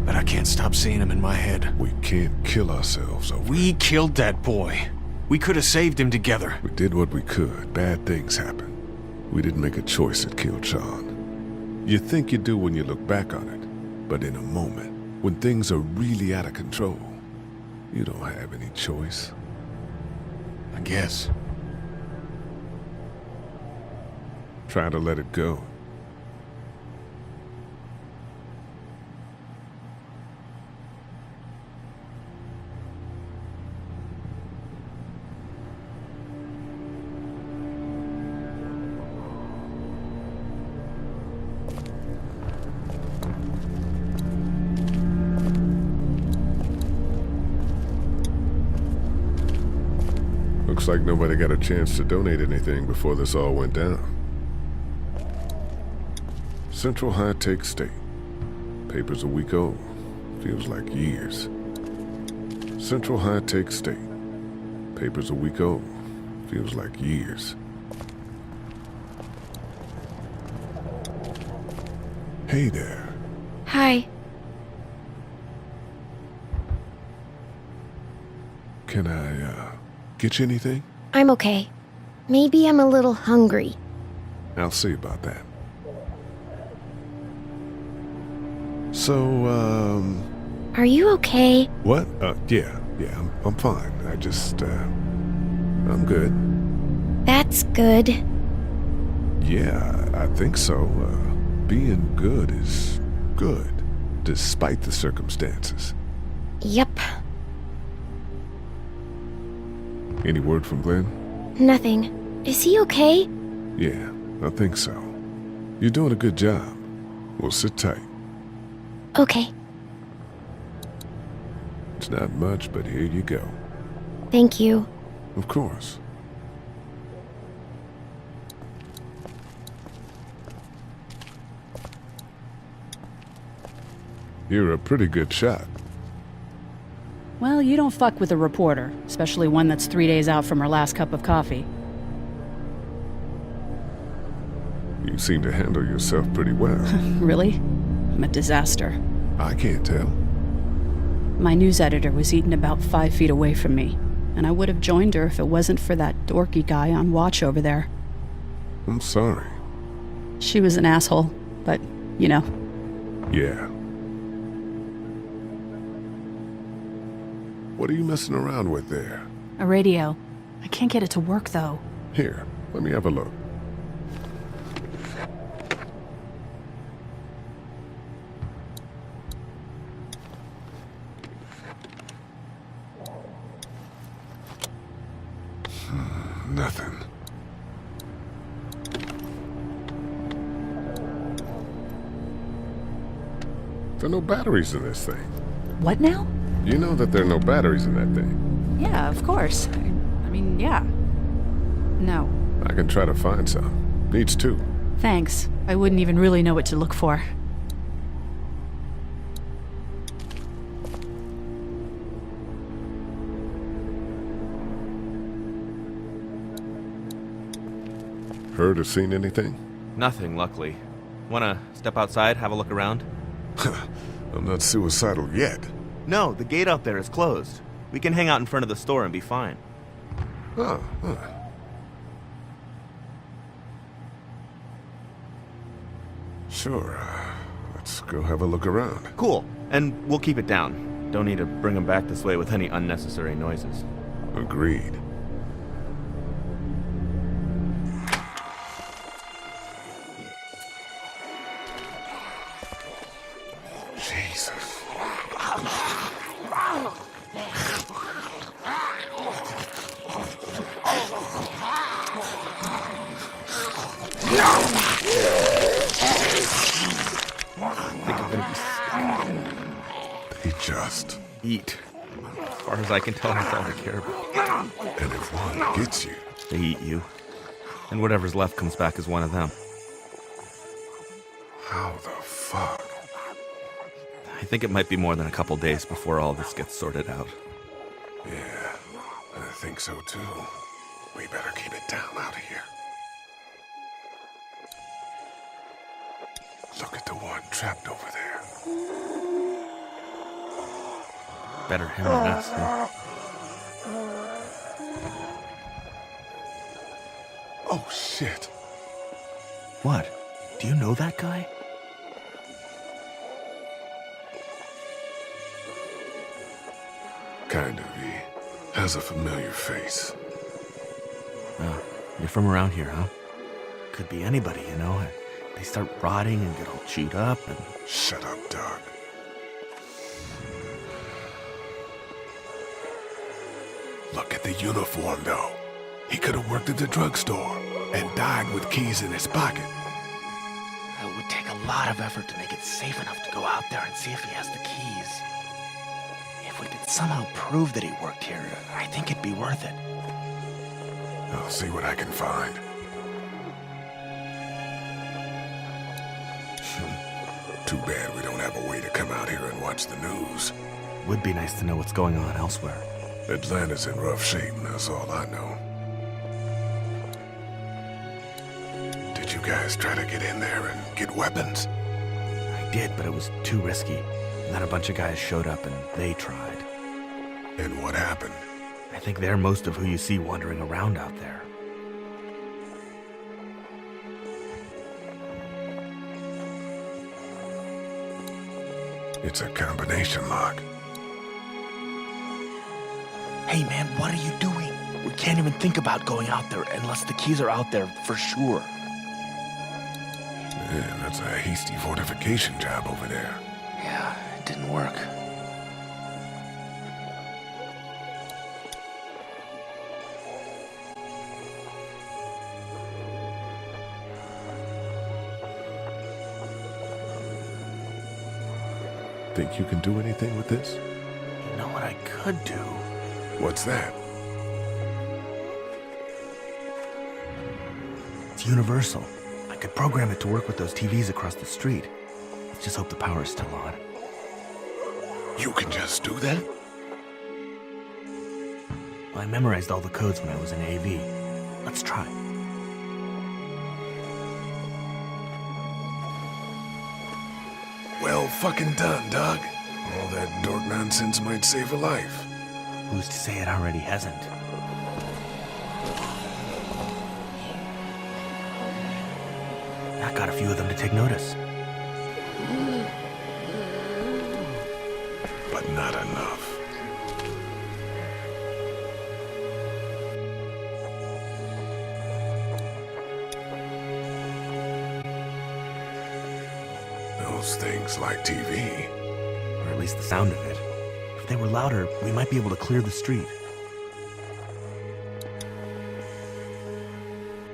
But I can't stop seeing him in my head. We can't kill ourselves over We killed that boy. We could have saved him together. We did what we could. Bad things happen. We didn't make a choice that killed Sean. You think you do when you look back on it, but in a moment, When things are really out of control, you don't have any choice. I guess. Try to let it go. Looks like nobody got a chance to donate anything before this all went down. Central High Take State. Paper's a week old. Feels like years. Central High Take State. Paper's a week old. Feels like years. Hey there. Hi. Can I, get you anything? I'm okay. Maybe I'm a little hungry. I'll see about that. So, Are you okay? What? Yeah, I'm fine. I just, I'm good. That's good. Yeah, I think so. Being good is good, despite the circumstances. Yep. Any word from Glenn? Nothing. Is he okay? Yeah, I think so. You're doing a good job. Well, sit tight. Okay. It's not much, but here you go. Thank you. Of course. You're a pretty good shot. Well, you don't fuck with a reporter, especially one that's 3 days out from her last cup of coffee. You seem to handle yourself pretty well. Really? I'm a disaster. I can't tell. My news editor was eaten about 5 feet away from me, and I would have joined her if it wasn't for that dorky guy on watch over there. I'm sorry. She was an asshole, but, you know. Yeah. What are you messing around with there? A radio. I can't get it to work, though. Here, let me have a look. Nothing. There are no batteries in this thing. What now? You know that there are no batteries in that thing. Yeah, of course. I mean, yeah. No. I can try to find some. Needs two. Thanks. I wouldn't even really know what to look for. Heard or seen anything? Nothing, luckily. Wanna step outside, have a look around? I'm not suicidal yet. No, the gate out there is closed. We can hang out in front of the store and be fine. Huh. Sure. Let's go have a look around. Cool. And we'll keep it down. Don't need to bring them back this way with any unnecessary noises. Agreed. Jesus. They just eat. As far as I can tell, that's all they care about. And if one gets you, they eat you. And whatever's left comes back as one of them. How the fuck? I think it might be more than a couple days before all this gets sorted out. Yeah, I think so too. We better keep it down out of here. Look at the one trapped over there. Better him than us, huh? Oh, shit. What? Do you know that guy? Kind of, V. Has a familiar face. Oh, you're from around here, huh? Could be anybody, you know? They start rotting and get all chewed up and... Shut up, dog. Look at the uniform, though. He could have worked at the drugstore and died with keys in his pocket. It would take a lot of effort to make it safe enough to go out there and see if he has the keys. If we could somehow prove that he worked here, I think it'd be worth it. I'll see what I can find. Too bad we don't have a way to come out here and watch the news. Would be nice to know what's going on elsewhere. Atlanta's in rough shape, and that's all I know. Did you guys try to get in there and get weapons? I did, but it was too risky. And then a bunch of guys showed up and they tried. And what happened? I think they're most of who you see wandering around out there. It's a combination lock. Hey man, what are you doing? We can't even think about going out there unless the keys are out there for sure. Man, that's a hasty fortification job over there. Yeah, it didn't work. Think you can do anything with this? You know what I could do? What's that? It's universal. I could program it to work with those TVs across the street. Let's just hope the power is still on. You can just do that? Well, I memorized all the codes when I was in AV. Let's try. Well fucking done, Doug. All that dork nonsense might save a life. Who's to say it already hasn't? That got a few of them to take notice. But not enough. Those things like TV. Or at least the sound of it. If they were louder, we might be able to clear the street.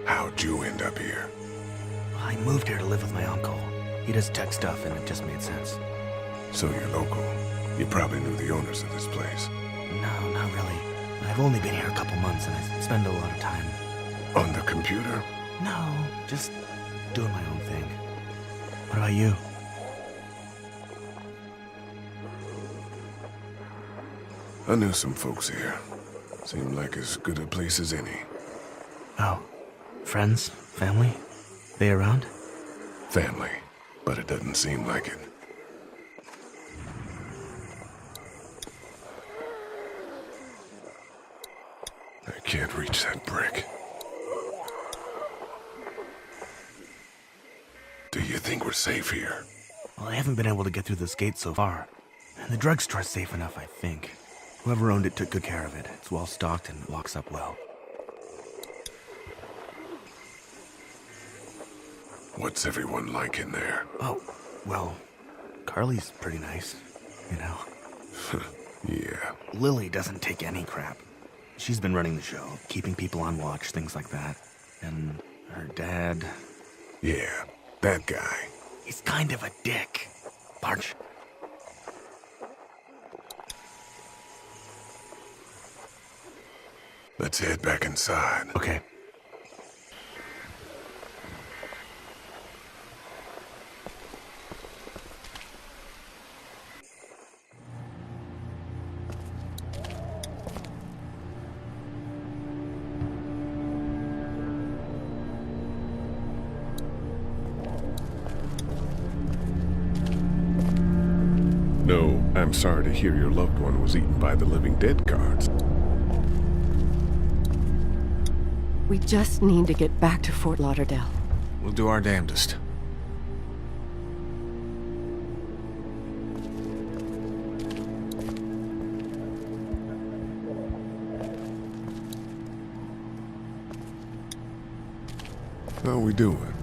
How'd you end up here? I moved here to live with my uncle. He does tech stuff and it just made sense. So you're local. You probably knew the owners of this place. No, not really. I've only been here a couple months and I spend a lot of time... On the computer? No, just doing my own thing. What about you? I knew some folks here. Seemed like as good a place as any. Oh, friends? Family? They around? Family, but it doesn't seem like it. I can't reach that brick. Do you think we're safe here? Well, I haven't been able to get through this gate so far. And the drugstore's safe enough, I think. Whoever owned it took good care of it. It's well stocked and locks up well. What's everyone like in there? Oh, well, Carly's pretty nice, you know. Yeah. Lily doesn't take any crap. She's been running the show, keeping people on watch, things like that. And her dad... Yeah, that guy. He's kind of a dick. Parch. Let's head back inside. Okay. No, I'm sorry to hear your loved one was eaten by the living dead guards. We just need to get back to Fort Lauderdale. We'll do our damnedest. How we doing?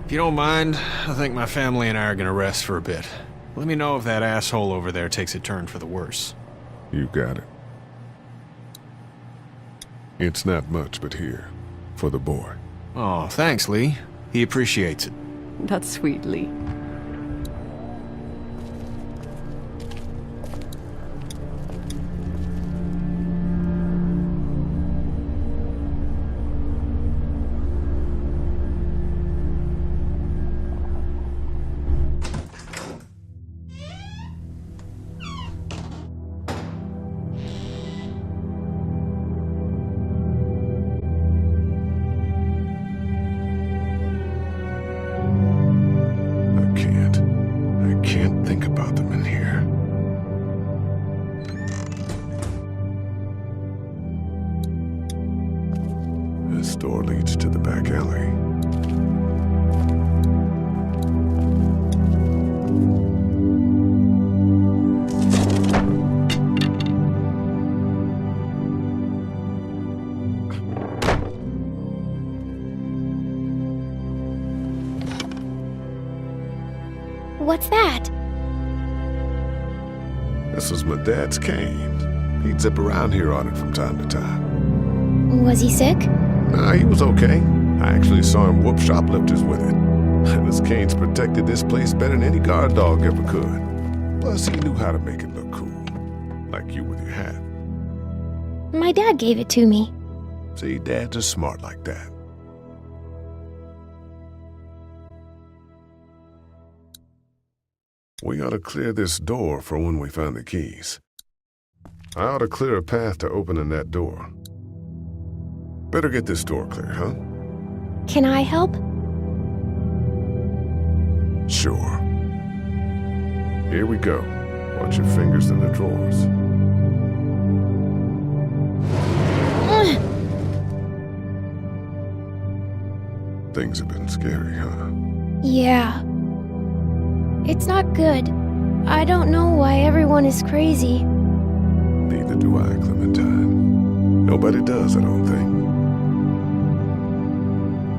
If you don't mind, I think my family and I are gonna rest for a bit. Let me know if that asshole over there takes a turn for the worse. You got it. It's not much, but here. For the boy. Oh, thanks, Lee. He appreciates it. That's sweet, Lee. I can't think about them in here. This door leads to the back alley. What's that? This was my dad's cane. He'd zip around here on it from time to time. Was he sick? Nah, he was okay. I actually saw him whoop shoplifters with it. And his cane's protected this place better than any guard dog ever could. Plus, he knew how to make it look cool. Like you with your hat. My dad gave it to me. See, dads are smart like that. We ought to clear this door for when we find the keys. I ought to clear a path to opening that door. Better get this door clear, huh? Can I help? Sure. Here we go. Watch your fingers in the drawers. Things have been scary, huh? Yeah. It's not good. I don't know why everyone is crazy. Neither do I, Clementine. Nobody does, I don't think.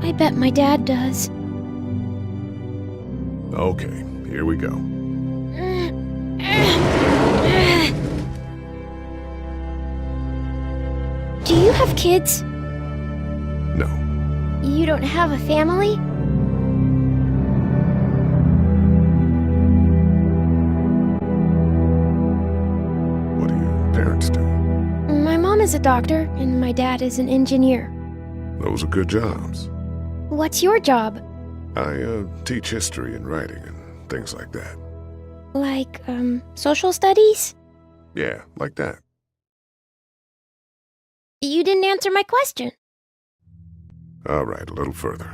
I bet my dad does. Okay, here we go. Do you have kids? No. You don't have a family? What do your parents do? My mom is a doctor, and my dad is an engineer. Those are good jobs. What's your job? I teach history and writing and things like that. Like, social studies? Yeah, like that. You didn't answer my question. All right, a little further.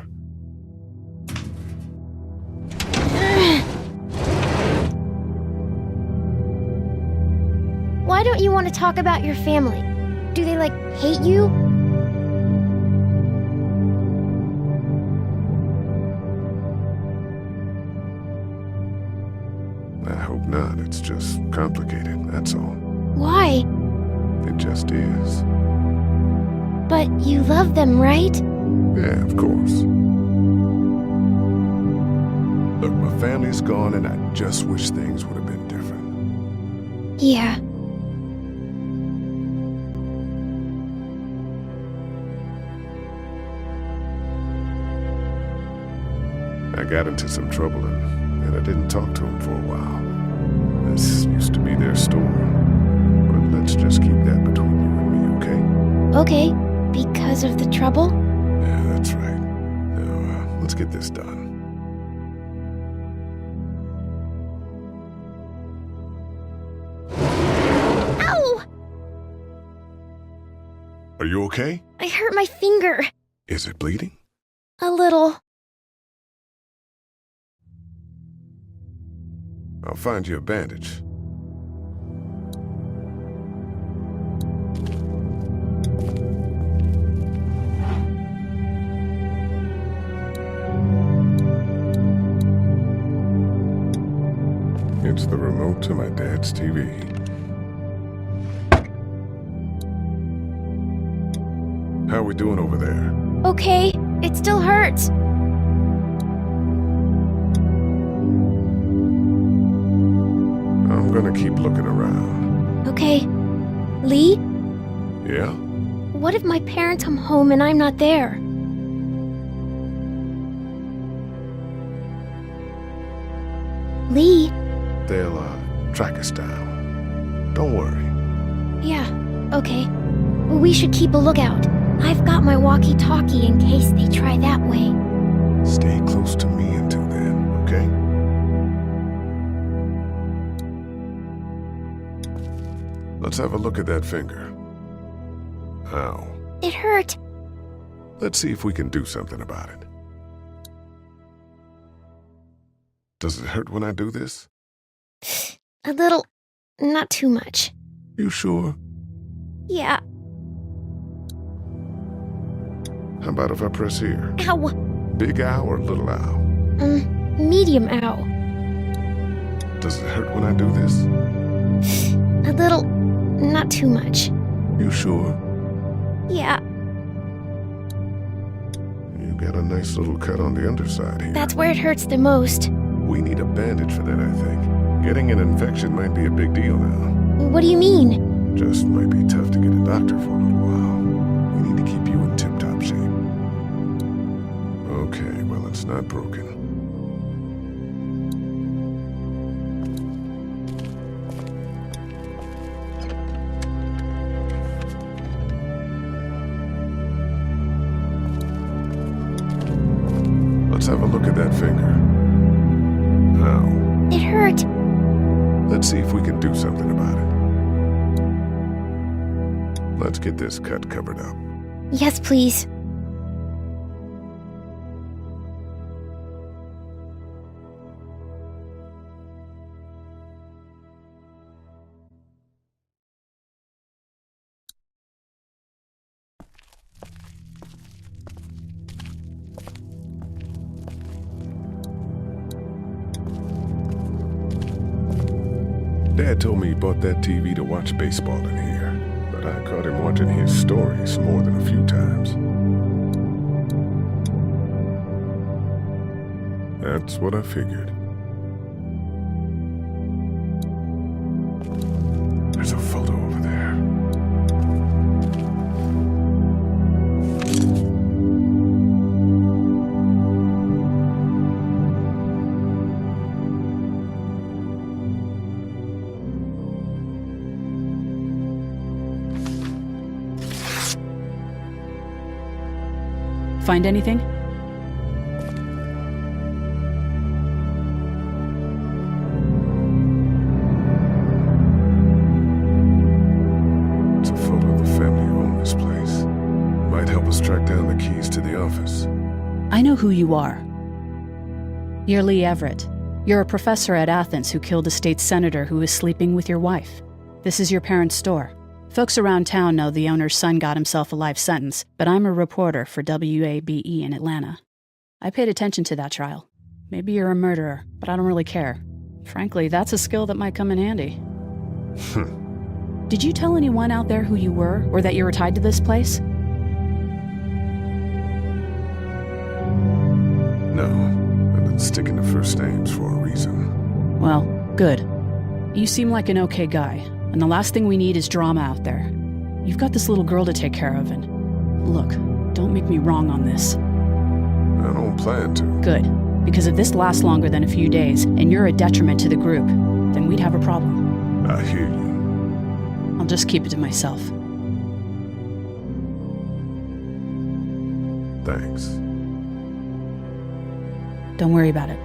Why don't you want to talk about your family? Do they, like, hate you? I hope not. It's just complicated, that's all. Why? It just is. But you love them, right? Yeah, of course. Look, my family's gone and I just wish things would have been different. Yeah. I got into some trouble and I didn't talk to him for a while. This used to be their store. But let's just keep that between you and me, okay? Okay, because of the trouble? Yeah, that's right. Now, let's get this done. Ow! Are you okay? I hurt my finger. Is it bleeding? A little. I'll find you a bandage. It's the remote to my dad's TV. How we doing over there? Okay. It still hurts. I'm gonna keep looking around. Okay. Lee, Yeah? what if my parents come home and I'm not there? Lee. They'll, track us down. Don't worry. Yeah, okay. We should keep a lookout. I've got my walkie-talkie in case they try that way. Stay close to me until then, okay? Let's have a look at that finger. Ow. It hurt. Let's see if we can do something about it. Does it hurt when I do this? A little. Not too much. You sure? Yeah. How about if I press here? Ow. Big ow or little ow? Medium ow. Does it hurt when I do this? A little. Not too much. You sure? Yeah, You got a nice little cut on the underside here. that's where it hurts the most. We need a bandage for that, I think. Getting an infection might be a big deal now. What do you mean? Just might be tough to get a doctor for a little while. We need to keep you in tip-top shape. Okay, well, it's not broken. Let's have a look at that finger. Ow. It hurt. Let's see if we can do something about it. Let's get this cut covered up. Yes, please. Dad told me he bought that TV to watch baseball in here, but I caught him watching his stories more than a few times. That's what I figured. There's a photo over there. Find anything? It's a photo of the family who own this place. Might help us track down the keys to the office. I know who you are. You're Lee Everett. You're a professor at Athens who killed a state senator who was sleeping with your wife. This is your parents' store. Folks around town know the owner's son got himself a life sentence, but I'm a reporter for WABE in Atlanta. I paid attention to that trial. Maybe you're a murderer, but I don't really care. Frankly, that's a skill that might come in handy. Did you tell anyone out there who you were, or that you were tied to this place? No, I've been sticking to first names for a reason. Well, good. You seem like an okay guy. And the last thing we need is drama out there. You've got this little girl to take care of, and look, don't make me wrong on this. I don't plan to. Good, because if this lasts longer than a few days, and you're a detriment to the group, then we'd have a problem. I hear you. I'll just keep it to myself. Thanks. Don't worry about it.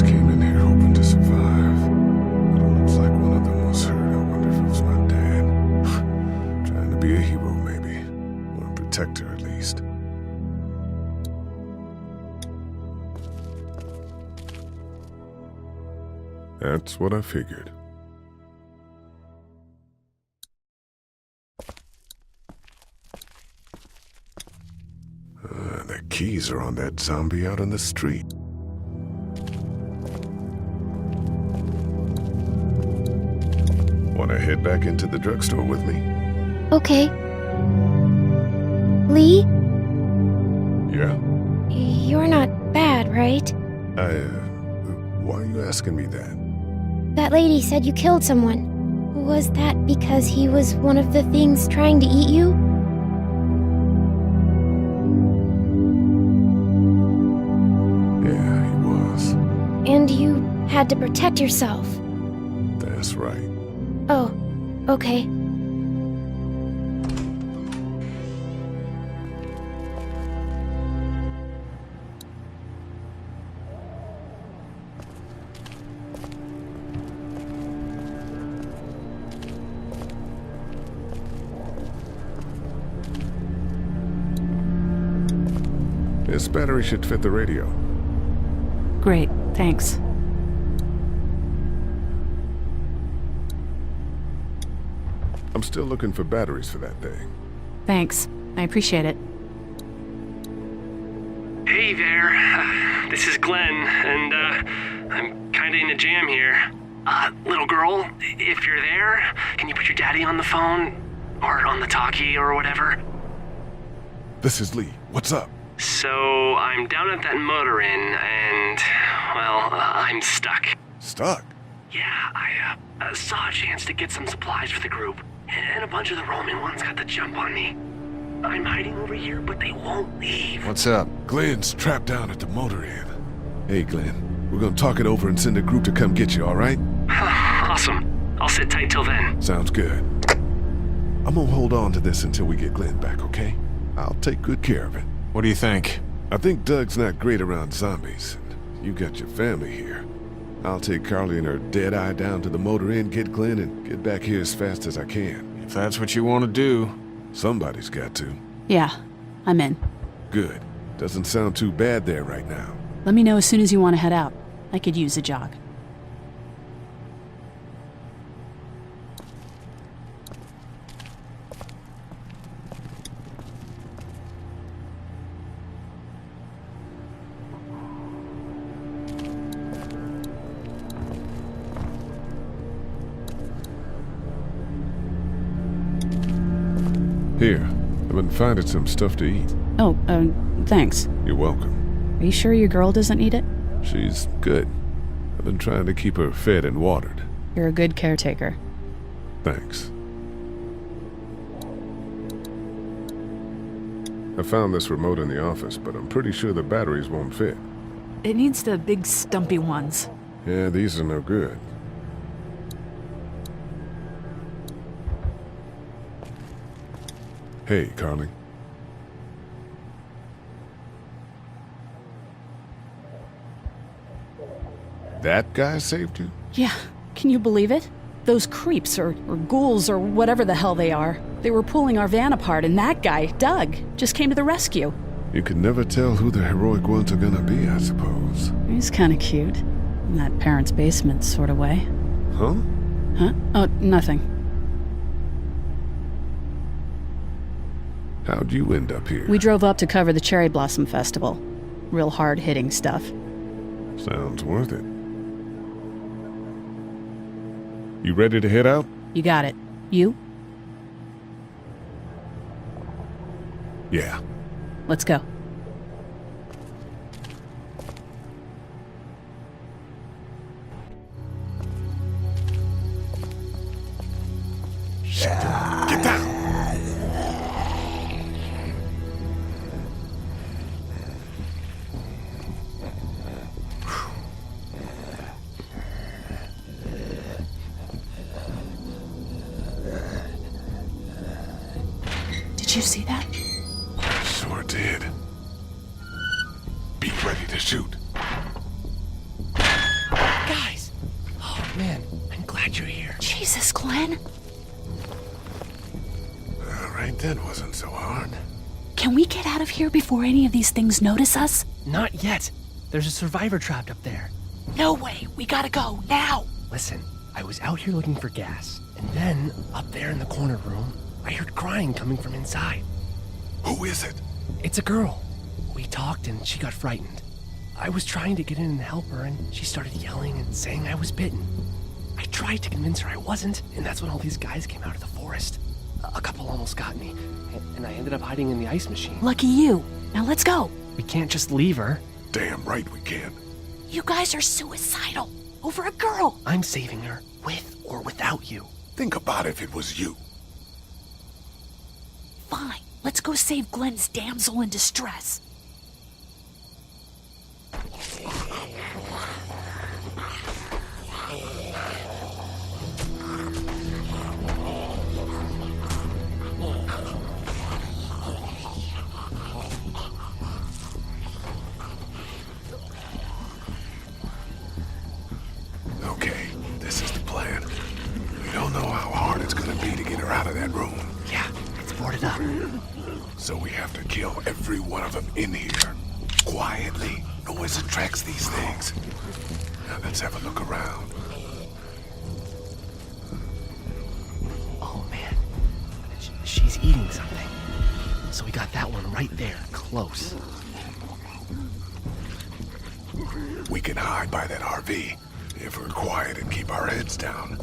Came in here hoping to survive. But it looks like one of them was hurt. I wonder if it was my dad. Trying to be a hero, maybe. Or a protector, at least. That's what I figured. The keys are on that zombie out on the street. Want to head back into the drugstore with me? Okay. Lee, Yeah? you're not bad, right? Why are you asking me that? That lady said you killed someone. Was that because he was one of the things trying to eat you? Yeah, he was. And you had to protect yourself. That's right. Oh, okay. This battery should fit the radio. Great, thanks. I'm still looking for batteries for that thing. Thanks. I appreciate it. Hey there, this is Glenn, and I'm kinda in a jam here. Little girl, if you're there, can you put your daddy on the phone? Or on the talkie or whatever? This is Lee. What's up? So, I'm down at that motor inn, and, well, I'm stuck. Stuck? Yeah, I saw a chance to get some supplies for the group, and a bunch of the Roman ones got the jump on me. I'm hiding over here, but they won't leave. What's up? Glenn's trapped down at the motor inn. Hey, Glenn, we're gonna talk it over and send a group to come get you, all right? Awesome. I'll sit tight till then. Sounds good. I'm gonna hold on to this until we get Glenn back, okay? I'll take good care of it. What do you think? I think Doug's not great around zombies. You got your family here. I'll take Carly and her dead eye down to the motor inn, get Glenn, and get back here as fast as I can. If that's what you want to do. Somebody's got to. Yeah, I'm in. Good. Doesn't sound too bad there right now. Let me know as soon as you want to head out. I could use a jog. Here, I've been finding some stuff to eat. Oh, thanks. You're welcome. Are you sure your girl doesn't need it? She's good. I've been trying to keep her fed and watered. You're a good caretaker. Thanks. I found this remote in the office, but I'm pretty sure the batteries won't fit. It needs the big stumpy ones. Yeah, these are no good. Hey, Carly. That guy saved you? Yeah, can you believe it? Those creeps, or ghouls, or whatever the hell they are. They were pulling our van apart, and that guy, Doug, just came to the rescue. You can never tell who the heroic ones are gonna be, I suppose. He's kinda cute. In that parents' basement sort of way. Huh? Huh? Oh, nothing. How'd you end up here? We drove up to cover the Cherry Blossom Festival. Real hard-hitting stuff. Sounds worth it. You ready to head out? You got it. You? Yeah. Let's go. Get down! Did you see that? Sure did. Be ready to shoot. Guys! Oh, man, I'm glad you're here. Jesus, Glenn. All right, that wasn't so hard. Can we get out of here before any of these things notice us? Not yet. There's a survivor trapped up there. No way. We gotta go, now. Listen, I was out here looking for gas, and then, up there in the corner room, I heard crying coming from inside. Who is it? It's a girl. We talked and she got frightened. I was trying to get in and help her, and she started yelling and saying I was bitten. I tried to convince her I wasn't, and that's when all these guys came out of the forest. A couple almost got me, and I ended up hiding in the ice machine. Lucky you. Now let's go. We can't just leave her. Damn right we can. You guys are suicidal. Over a girl. I'm saving her, with or without you. Think about if it was you. Fine. Let's go save Glenn's damsel in distress. Okay, this is the plan. We don't know how hard it's gonna be to get her out of that room. Yeah, let's board it up. So we have to kill every one of them in here. Quietly. Noise attracts these things. Now let's have a look around. Oh man, she's eating something. So we got that one right there, close. We can hide by that RV if we're quiet and keep our heads down.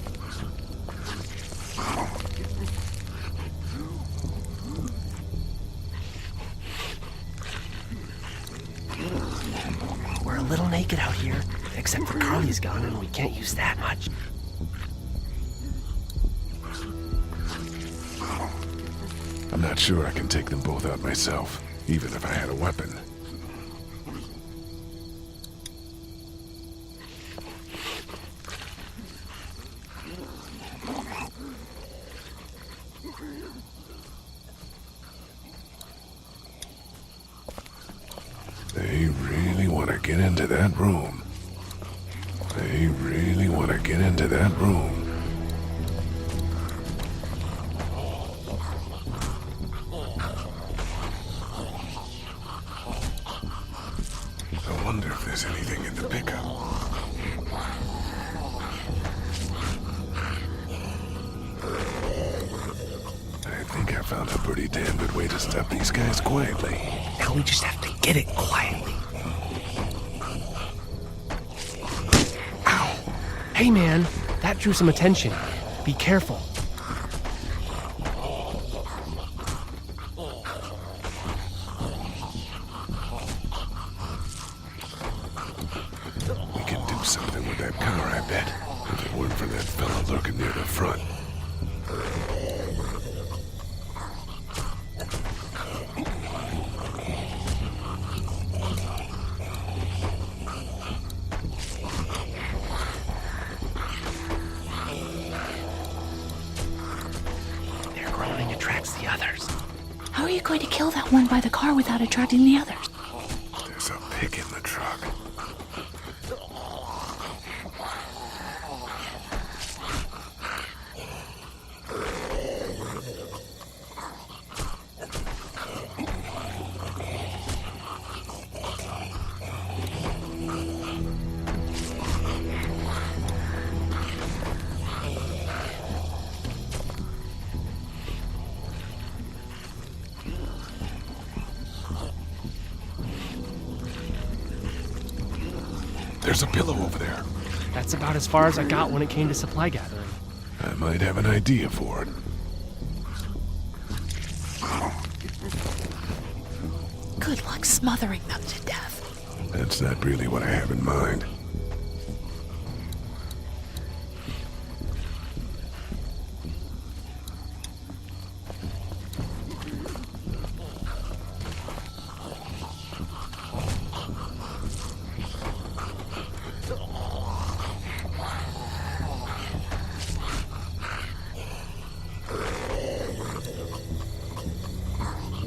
We're a little naked out here, except for Carly's gun, and we can't use that much. I'm not sure I can take them both out myself, even if I had a weapon. They really want to get into that room. They really want to get into that room. I wonder if there's anything in the pickup. I think I found a pretty damn good way to stop these guys quietly. Now we just have to get it quietly. Ow! Hey man, that drew some attention. Be careful. We can do something with that car, I bet. If it weren't for that fella lurking near the front. Their groaning attracts the others. How are you going to kill that one by the car without attracting the others? There's a pig in the truck. There's a pillow over there. That's about as far as I got when it came to supply gathering. I might have an idea for it. Good luck smothering them to death. That's not really what I have in mind.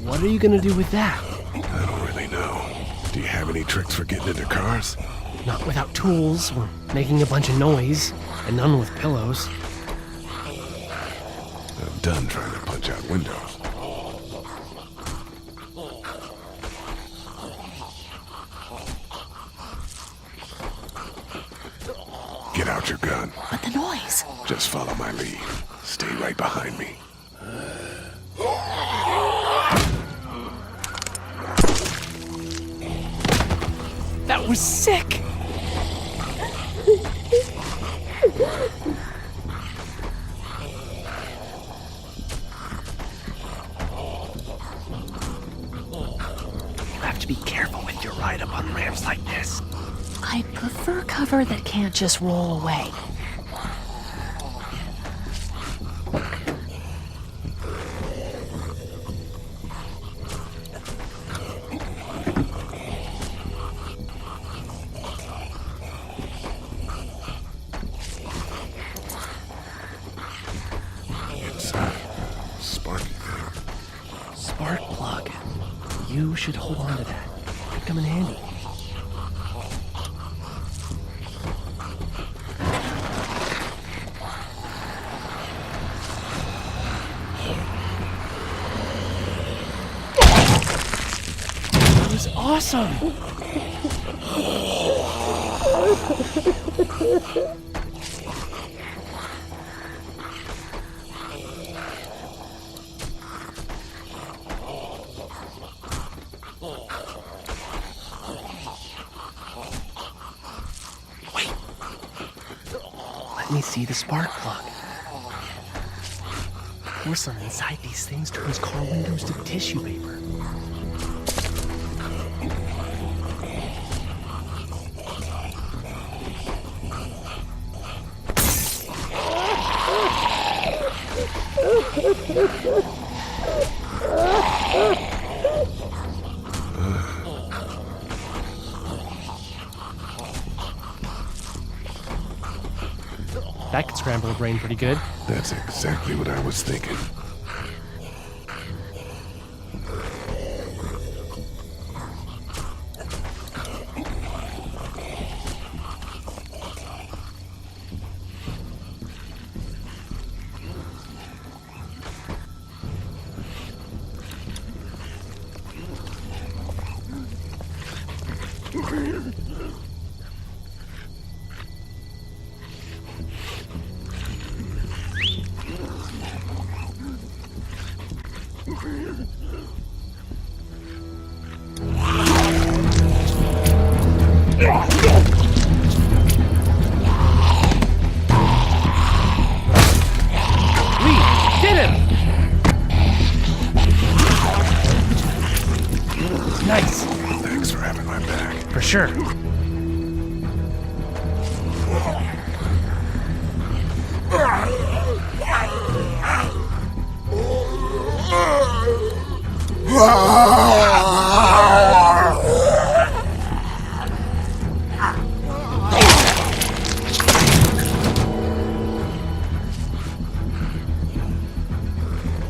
What are you gonna do with that? I don't really know. Do you have any tricks for getting into cars? Not without tools or making a bunch of noise, and none with pillows. I'm done trying to punch out windows. Get out your gun. But the noise. Just follow my lead. Stay right behind me. That was sick! ride up on ramps like this. I prefer cover that can't just roll away. It's a sparky thing. Spark plug. You should hold on to that. Could come in handy. That was awesome! Let me see the spark plug. Porcelain inside these things turns car windows to tissue paper. That could scramble a brain pretty good. That's exactly what I was thinking. Nice. Thanks for having my back. For sure.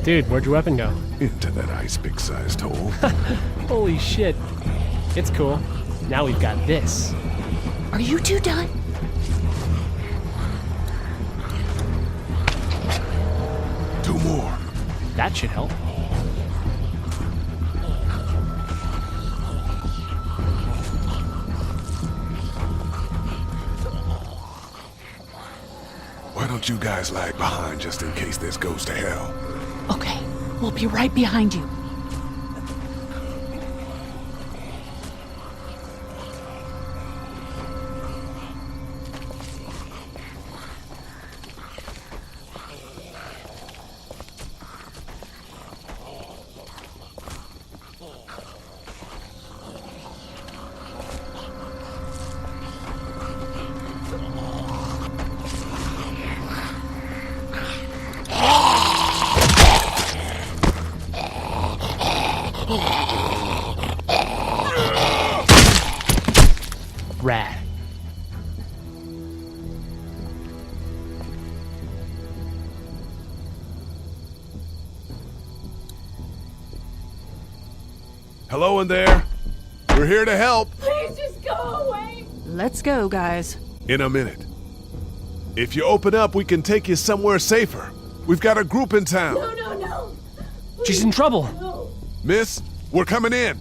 Dude, where'd your weapon go? Into that ice pick-sized hole. Holy shit. It's cool. Now we've got this. Are you two done? Two more. That should help. Why don't you guys lag behind just in case this goes to hell? Okay, we'll be right behind you. Rad. Hello in there. We're here to help. Please just go away. Let's go, guys. In a minute. If you open up, we can take you somewhere safer. We've got a group in town. No. She's in trouble. No. Miss, we're coming in.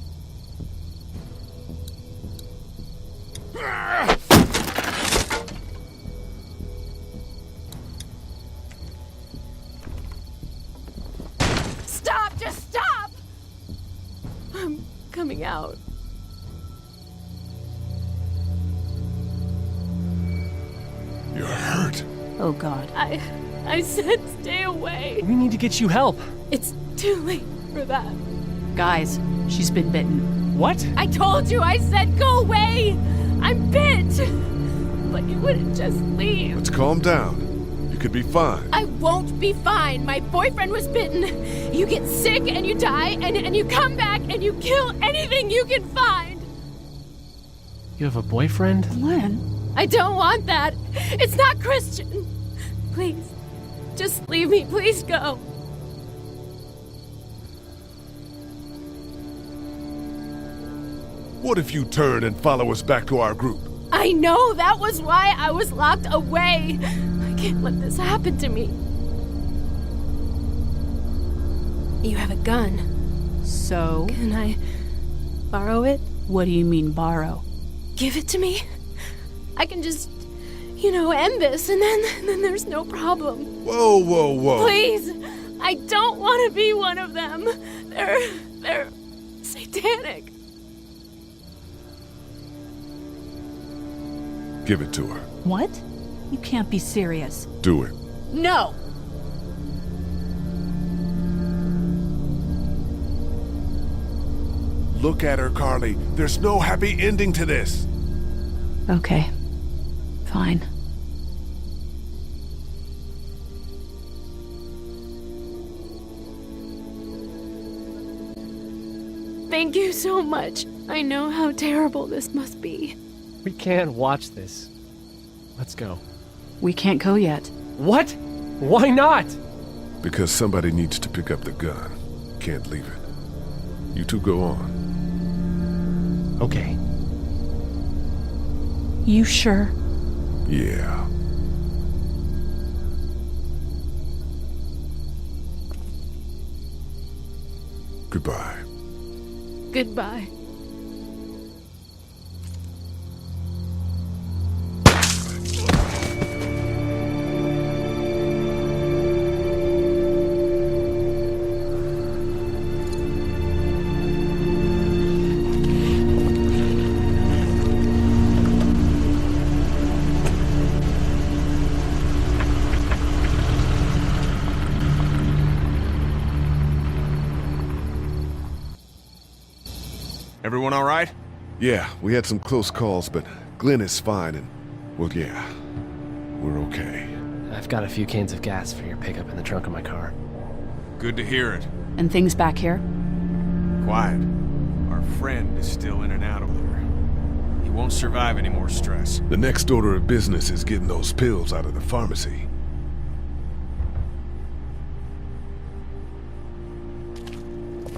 Stop! Just stop! I'm coming out. You're hurt. Oh, God. I said stay away. We need to get you help. It's too late for that. Guys, she's been bitten. What? I told you, I said go away! I'm bit! But you wouldn't just leave. Let's calm down. You could be fine. I won't be fine. My boyfriend was bitten. You get sick and you die, and you come back and you kill anything you can find. You have a boyfriend? Glenn? I don't want that. It's not Christian. Please, just leave me. Please go. What if you turn and follow us back to our group? I know, that was why I was locked away. I can't let this happen to me. You have a gun. So? Can I borrow it? What do you mean, borrow? Give it to me. I can just, end this, and then there's no problem. Whoa, whoa, whoa. Please, I don't want to be one of them. They're satanic. Give it to her. What? You can't be serious. Do it. No! Look at her, Carly. There's no happy ending to this. Okay. Fine. Thank you so much. I know how terrible this must be. We can't watch this. Let's go. We can't go yet. What? Why not? Because somebody needs to pick up the gun. Can't leave it. You two go on. Okay. You sure? Yeah. Goodbye. Goodbye. Everyone all right? Yeah, we had some close calls, but Glenn is fine and, well, yeah, we're okay. I've got a few cans of gas for your pickup in the trunk of my car. Good to hear it. And things back here? Quiet. Our friend is still in and out over there. He won't survive any more stress. The next order of business is getting those pills out of the pharmacy.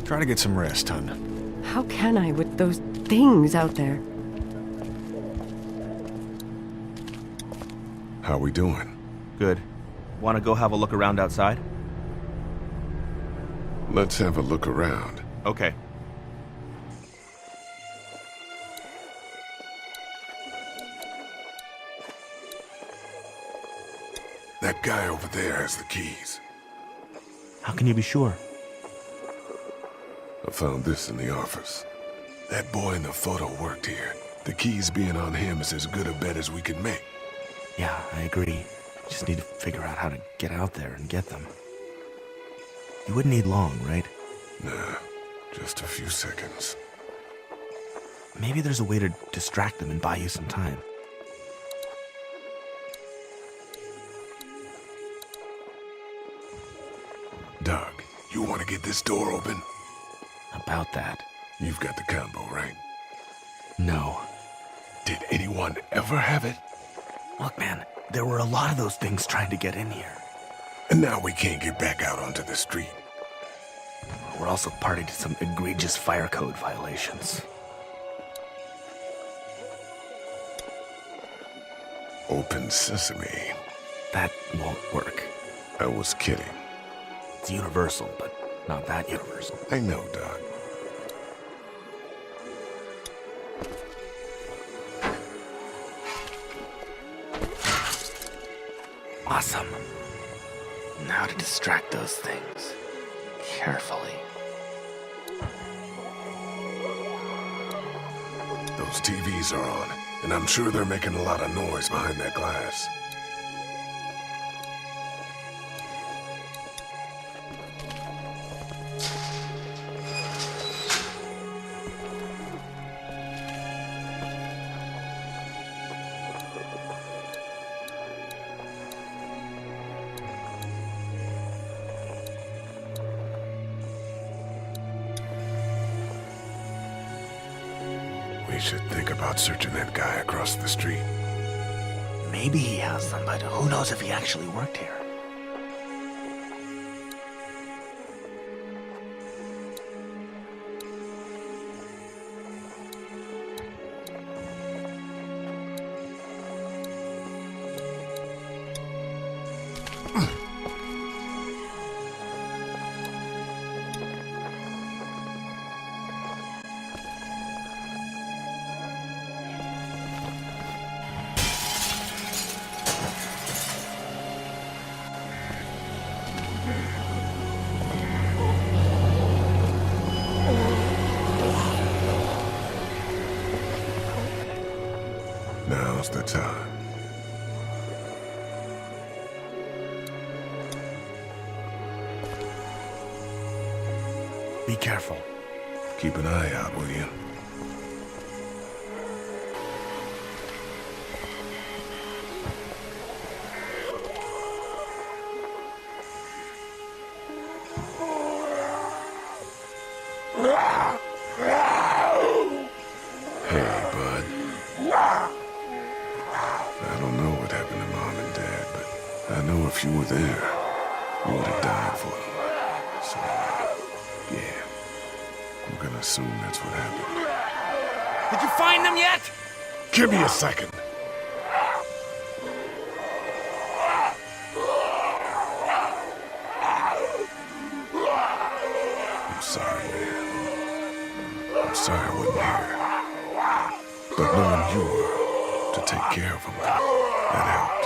Try to get some rest, hon. How can I with those things out there? How we doing? Good. Want to go have a look around outside? Let's have a look around. Okay. That guy over there has the keys. How can you be sure? I found this in the office. That boy in the photo worked here. The keys being on him is as good a bet as we can make. Yeah, I agree. Just need to figure out how to get out there and get them. You wouldn't need long, right? Nah, just a few seconds. Maybe there's a way to distract them and buy you some time. Doug, you want to get this door open? About that. You've got the combo, right? No. Did anyone ever have it? Look, man, there were a lot of those things trying to get in here. And now we can't get back out onto the street. We're also party to some egregious fire code violations. Open sesame. That won't work. I was kidding. It's universal, but not that universal. I know, Doc. Awesome. Now to distract those things. Carefully. Those TVs are on, and I'm sure they're making a lot of noise behind that glass. should think about searching that guy across the street. Maybe he has them, but who knows if he actually worked here? Now's the time. Be careful. Keep an eye out, will you? Hey, bud. I don't know what happened to Mom and Dad, but I know if you were there, you would have died for them. So, yeah. I'm gonna assume that's what happened. Did you find them yet? Give me a second. I'm sorry, man. I'm sorry I wasn't here. But knowing you were to take care of them, that helped.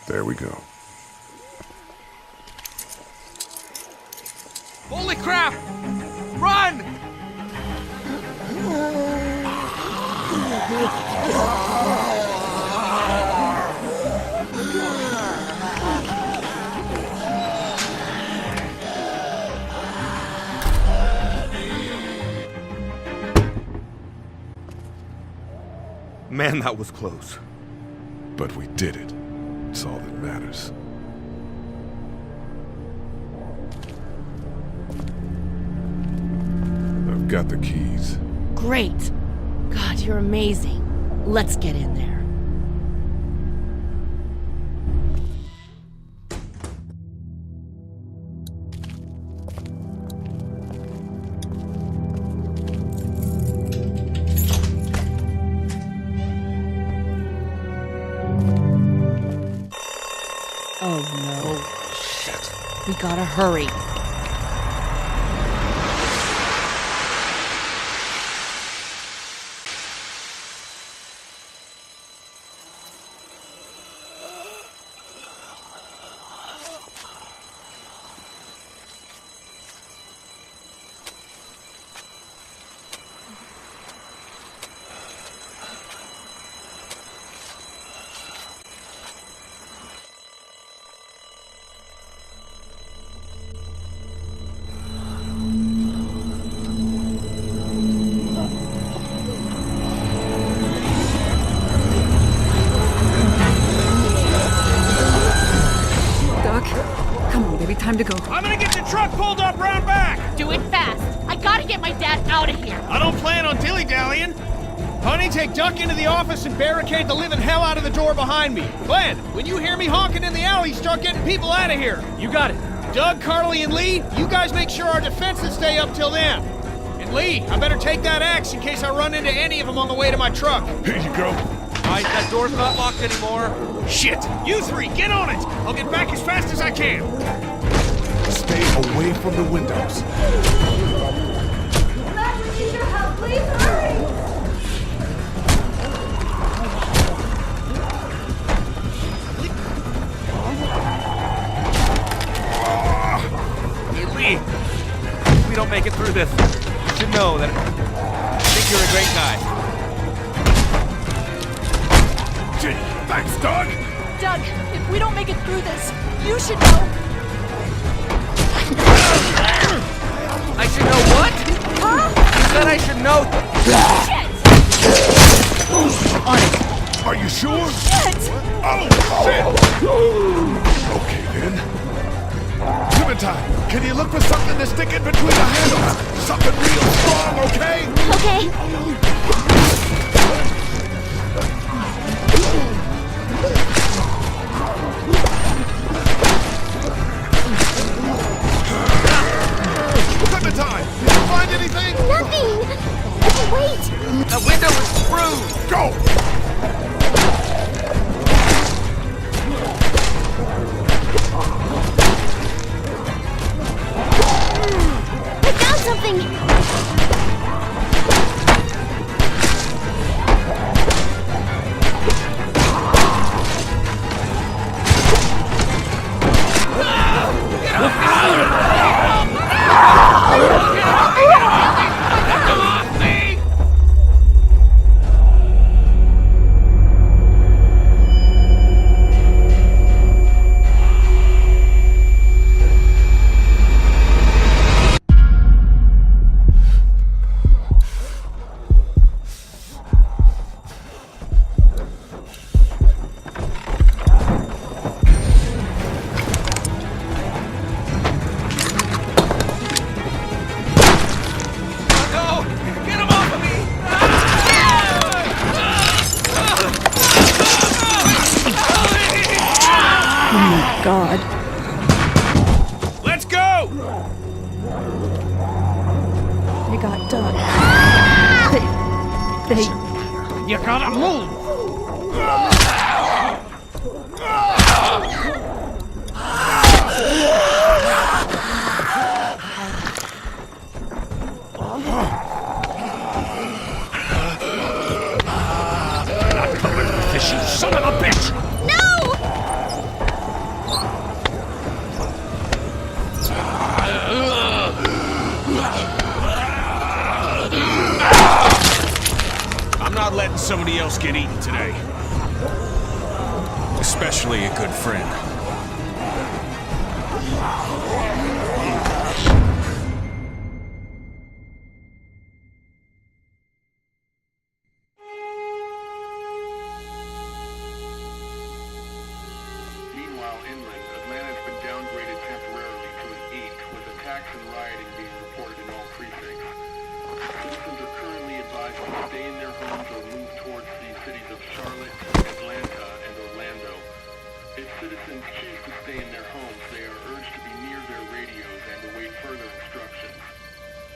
There we go. Holy crap! Run! Man, that was close. But we did it. It's all that matters. I've got the keys. Great. God, you're amazing. Let's get in there. Oh no. Shit. We gotta hurry. Time to go. I'm gonna get the truck pulled up round back! Do it fast. I gotta get my dad out of here. I don't plan on dilly-dallying. Honey, take Duck into the office and barricade the living hell out of the door behind me. Glenn, when you hear me honking in the alley, start getting people out of here. You got it. Doug, Carly, and Lee, you guys make sure our defenses stay up till then. And Lee, I better take that axe in case I run into any of them on the way to my truck. Here you go. Alright, that door's not locked anymore. Shit! You three, get on it! I'll get back as fast as I can! Stay away from the windows. Matt, we need your help. Please hurry! Hey, Lee! If we don't make it through this, you should know that I think you're a great guy. Gee, thanks, Doug! Doug, if we don't make it through this, you should know. I should know what? Huh? You said I should know. Shit! Are you sure? Shit! Oh, shit! Okay, then. Clementine, can you look for something to stick in between the handles? Something real strong, okay? Okay. Clementine, did you find anything? Nothing. Wait. The window is through! Go! I found something. God. Let's go! They got Doug. They... You gotta move! Not coming with this, you son of a bitch! I'm not letting somebody else get eaten today. Especially a good friend. Meanwhile, inland, Atlanta's been downgraded temporarily to an 8, with attacks and rioting being reported in all precincts. Citizens are currently advised to stay in their homes or move towards the cities of Charlotte, Atlanta, and Orlando. If citizens choose to stay in their homes, they are urged to be near their radios and await further instructions.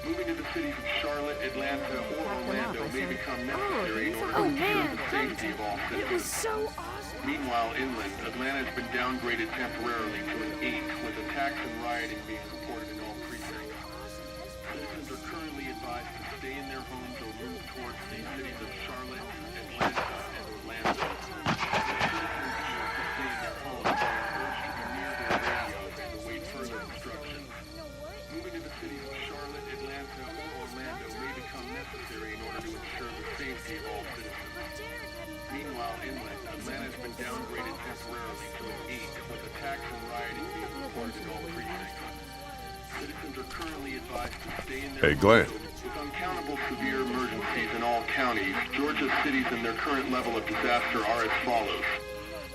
Moving to the cities of Charlotte, Atlanta, or Orlando may become necessary in order to ensure the safety of all citizens. It was so awesome. Meanwhile, inland, Atlanta has been downgraded temporarily to an 8, with attacks and rioting being reported in all precincts. Citizens are currently advised to stay in their homes or move towards the cities of Charlotte, Atlanta, and Orlando. If citizens choose to stay in their homes, they are urged to be near their radios and await further instructions. Moving to the cities of Charlotte, Atlanta, or Orlando may become necessary in order to ensure the safety of all citizens. Meanwhile, inland, Atlanta has been downgraded temporarily to an 8, with attacks and rioting being reported in all precincts. Citizens are currently advised to stay in their Hey, Glenn. With uncountable severe emergencies in all counties, Georgia's cities and their current level of disaster are as follows.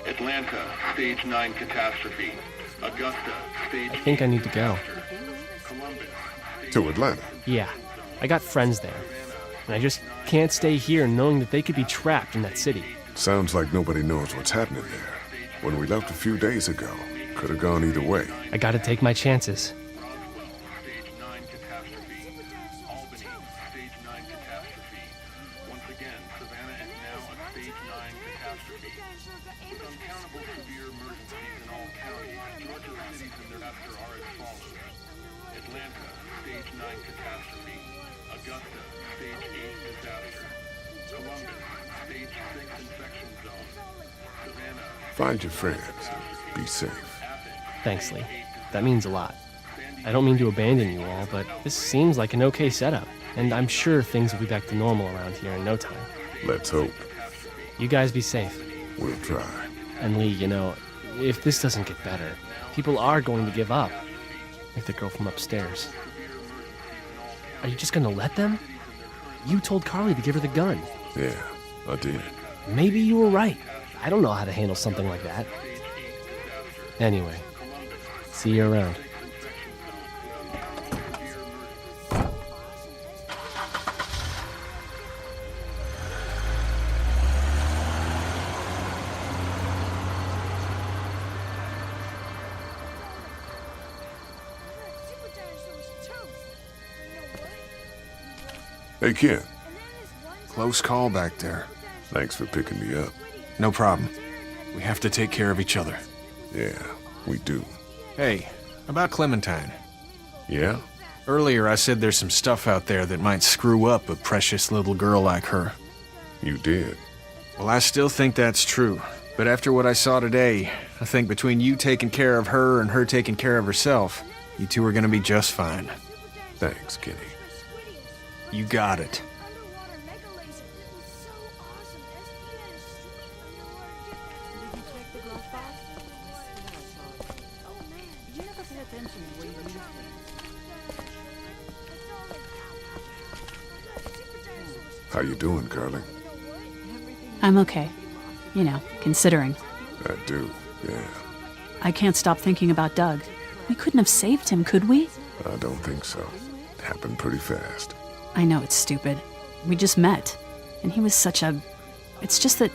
Atlanta, Stage 9 catastrophe. Augusta, Stage I think I need to go. To Atlanta? Yeah, I got friends there. And I just can't stay here knowing that they could be trapped in that city. Sounds like nobody knows what's happening there. When we left a few days ago, could have gone either way. I gotta take my chances. Stage 9 catastrophe. Albany, Stage 9 catastrophe. Once again, Savannah is now a Stage 9 catastrophe. catastrophe. With uncountable severe emergencies in all counties, Georgia's cities and their after are as follows. Atlanta, Stage 9 catastrophe. Augusta, Stage 8 disaster. Columbus, Stage 6 infection zone. Savannah. Find your friends. Be safe. Thanks, Lee. That means a lot. I don't mean to abandon you all, but this seems like an okay setup, and I'm sure things will be back to normal around here in no time. Let's hope. You guys be safe. We'll try. And Lee, you know, if this doesn't get better, people are going to give up. Like the girl from upstairs. Are you just gonna let them? You told Carly to give her the gun. Yeah, I did. Maybe you were right. I don't know how to handle something like that. Anyway, see you around. Hey, Ken. Close call back there. Thanks for picking me up. No problem. We have to take care of each other. Yeah, we do. Hey, about Clementine. Yeah? Earlier I said there's some stuff out there that might screw up a precious little girl like her. You did. Well, I still think that's true. But after what I saw today, I think between you taking care of her and her taking care of herself, you two are gonna be just fine. Thanks, Kenny. You got it. How you doing, Carly? I'm okay. You know, considering. I do, yeah. I can't stop thinking about Doug. We couldn't have saved him, could we? I don't think so. It happened pretty fast. I know it's stupid. We just met. And he was such a... It's just that...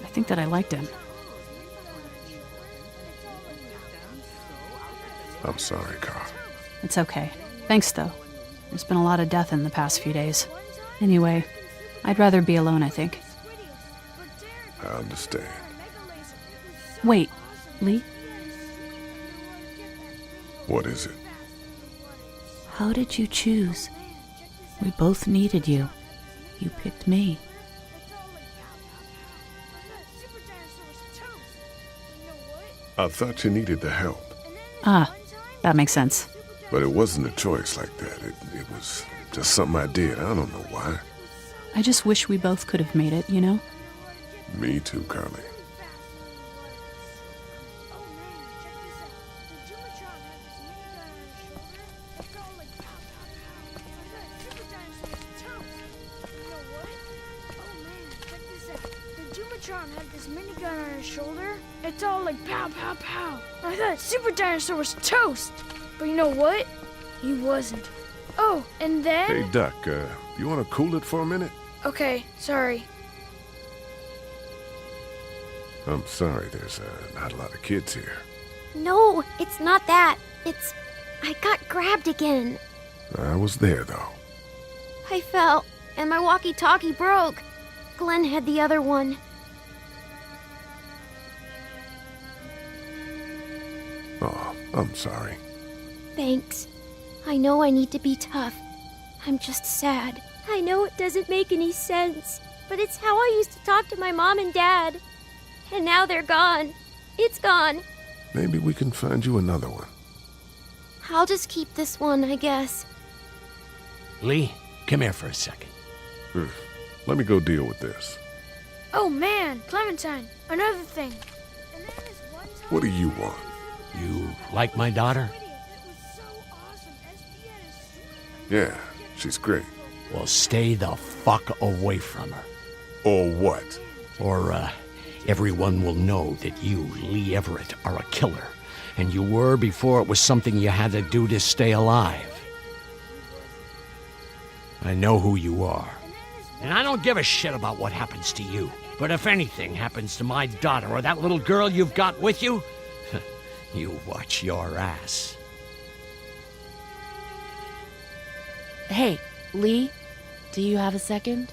I think that I liked him. I'm sorry, Carl. It's okay. Thanks, though. There's been a lot of death in the past few days. Anyway, I'd rather be alone, I think. I understand. Wait, Lee? What is it? How did you choose? We both needed you. You picked me. I thought you needed the help. Ah, that makes sense. But it wasn't a choice like that. It was just something I did. I don't know why. I just wish we both could have made it, you know? Me too, Carly. Had this minigun on his shoulder. It's all like pow, pow, pow. I thought Super Dinosaur was toast. But you know what? He wasn't. Oh, and then... Hey, Duck, you want to cool it for a minute? Okay, sorry. I'm sorry, there's not a lot of kids here. No, it's not that. It's... I got grabbed again. I was there, though. I fell, and my walkie-talkie broke. Glenn had the other one. Oh, I'm sorry. Thanks. I know I need to be tough. I'm just sad. I know it doesn't make any sense, but it's how I used to talk to my mom and dad. And now they're gone. It's gone. Maybe we can find you another one. I'll just keep this one, I guess. Lee, come here for a second. Let me go deal with this. Oh man, Clementine, another thing. What do you want? You like my daughter? Yeah, she's great. Well, stay the fuck away from her. Or what? Or, everyone will know that you, Lee Everett, are a killer. And you were before it was something you had to do to stay alive. I know who you are. And I don't give a shit about what happens to you. But if anything happens to my daughter or that little girl you've got with you, you watch your ass. Hey, Lee, do you have a second?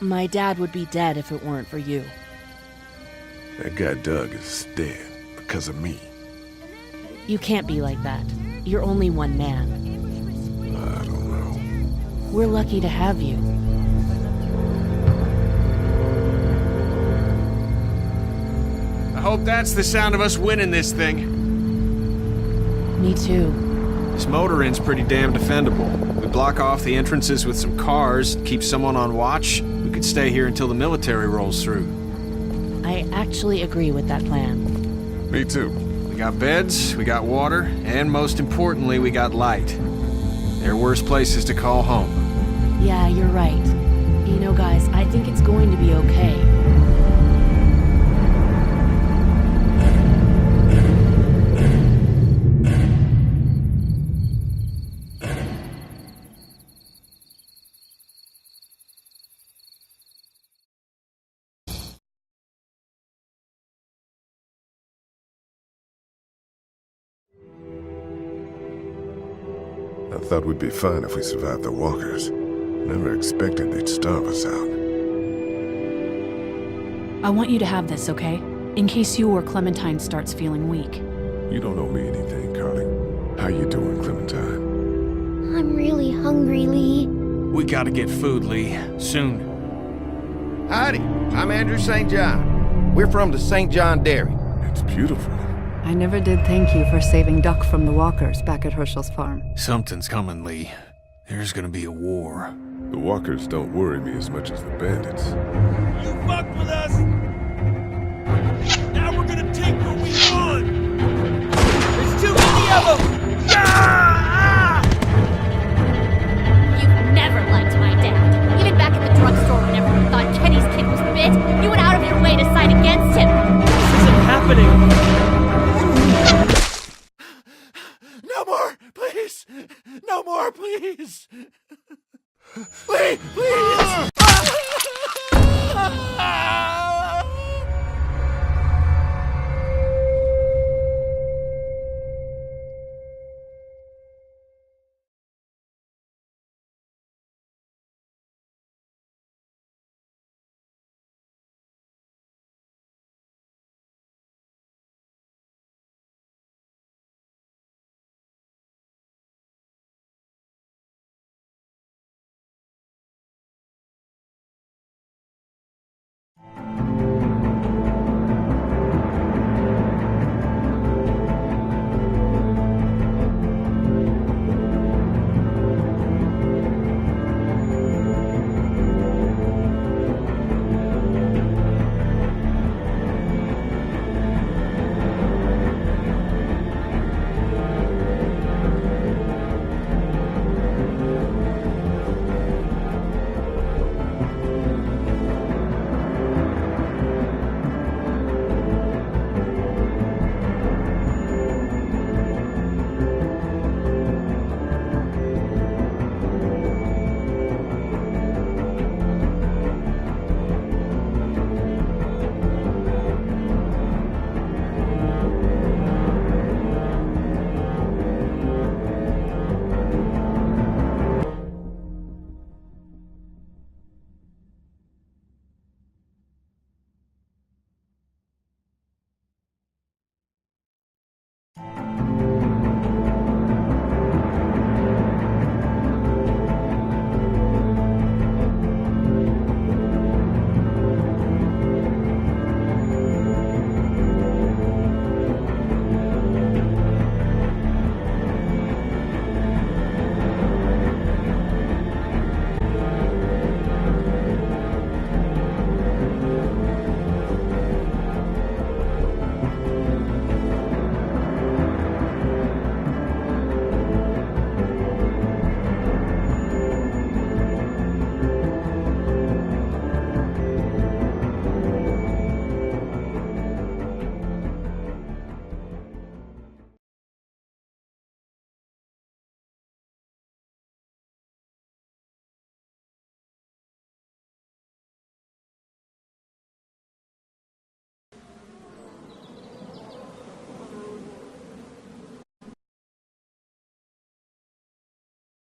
My dad would be dead if it weren't for you. That guy Doug is dead because of me. You can't be like that. You're only one man. I don't know. We're lucky to have you. I hope that's the sound of us winning this thing. Me too. This motor inn's pretty damn defendable. We block off the entrances with some cars, keep someone on watch. We could stay here until the military rolls through. I actually agree with that plan. Me too. We got beds, we got water, and most importantly, we got light. There are worse places to call home. Yeah, you're right. You know, guys, I think it's going to be okay. I thought we'd be fine if we survived the walkers. Never expected they'd starve us out. I want you to have this, okay? In case you or Clementine starts feeling weak. You don't owe me anything, Carly. How you doing, Clementine? I'm really hungry, Lee. We gotta get food, Lee. Soon. Howdy, I'm Andrew St. John. We're from the St. John Dairy. It's beautiful. I never did thank you for saving Duck from the walkers back at Herschel's farm. Something's coming, Lee. There's gonna be a war. The walkers don't worry me as much as the bandits. You fucked with us! Now we're gonna take what we want! There's too many of them! Ah! You've never liked my dad. Even back at the drugstore whenever you thought Kenny's kid was bit, you went out of your way to side against him. This isn't happening! No more! Please! No more, please! Lee, please!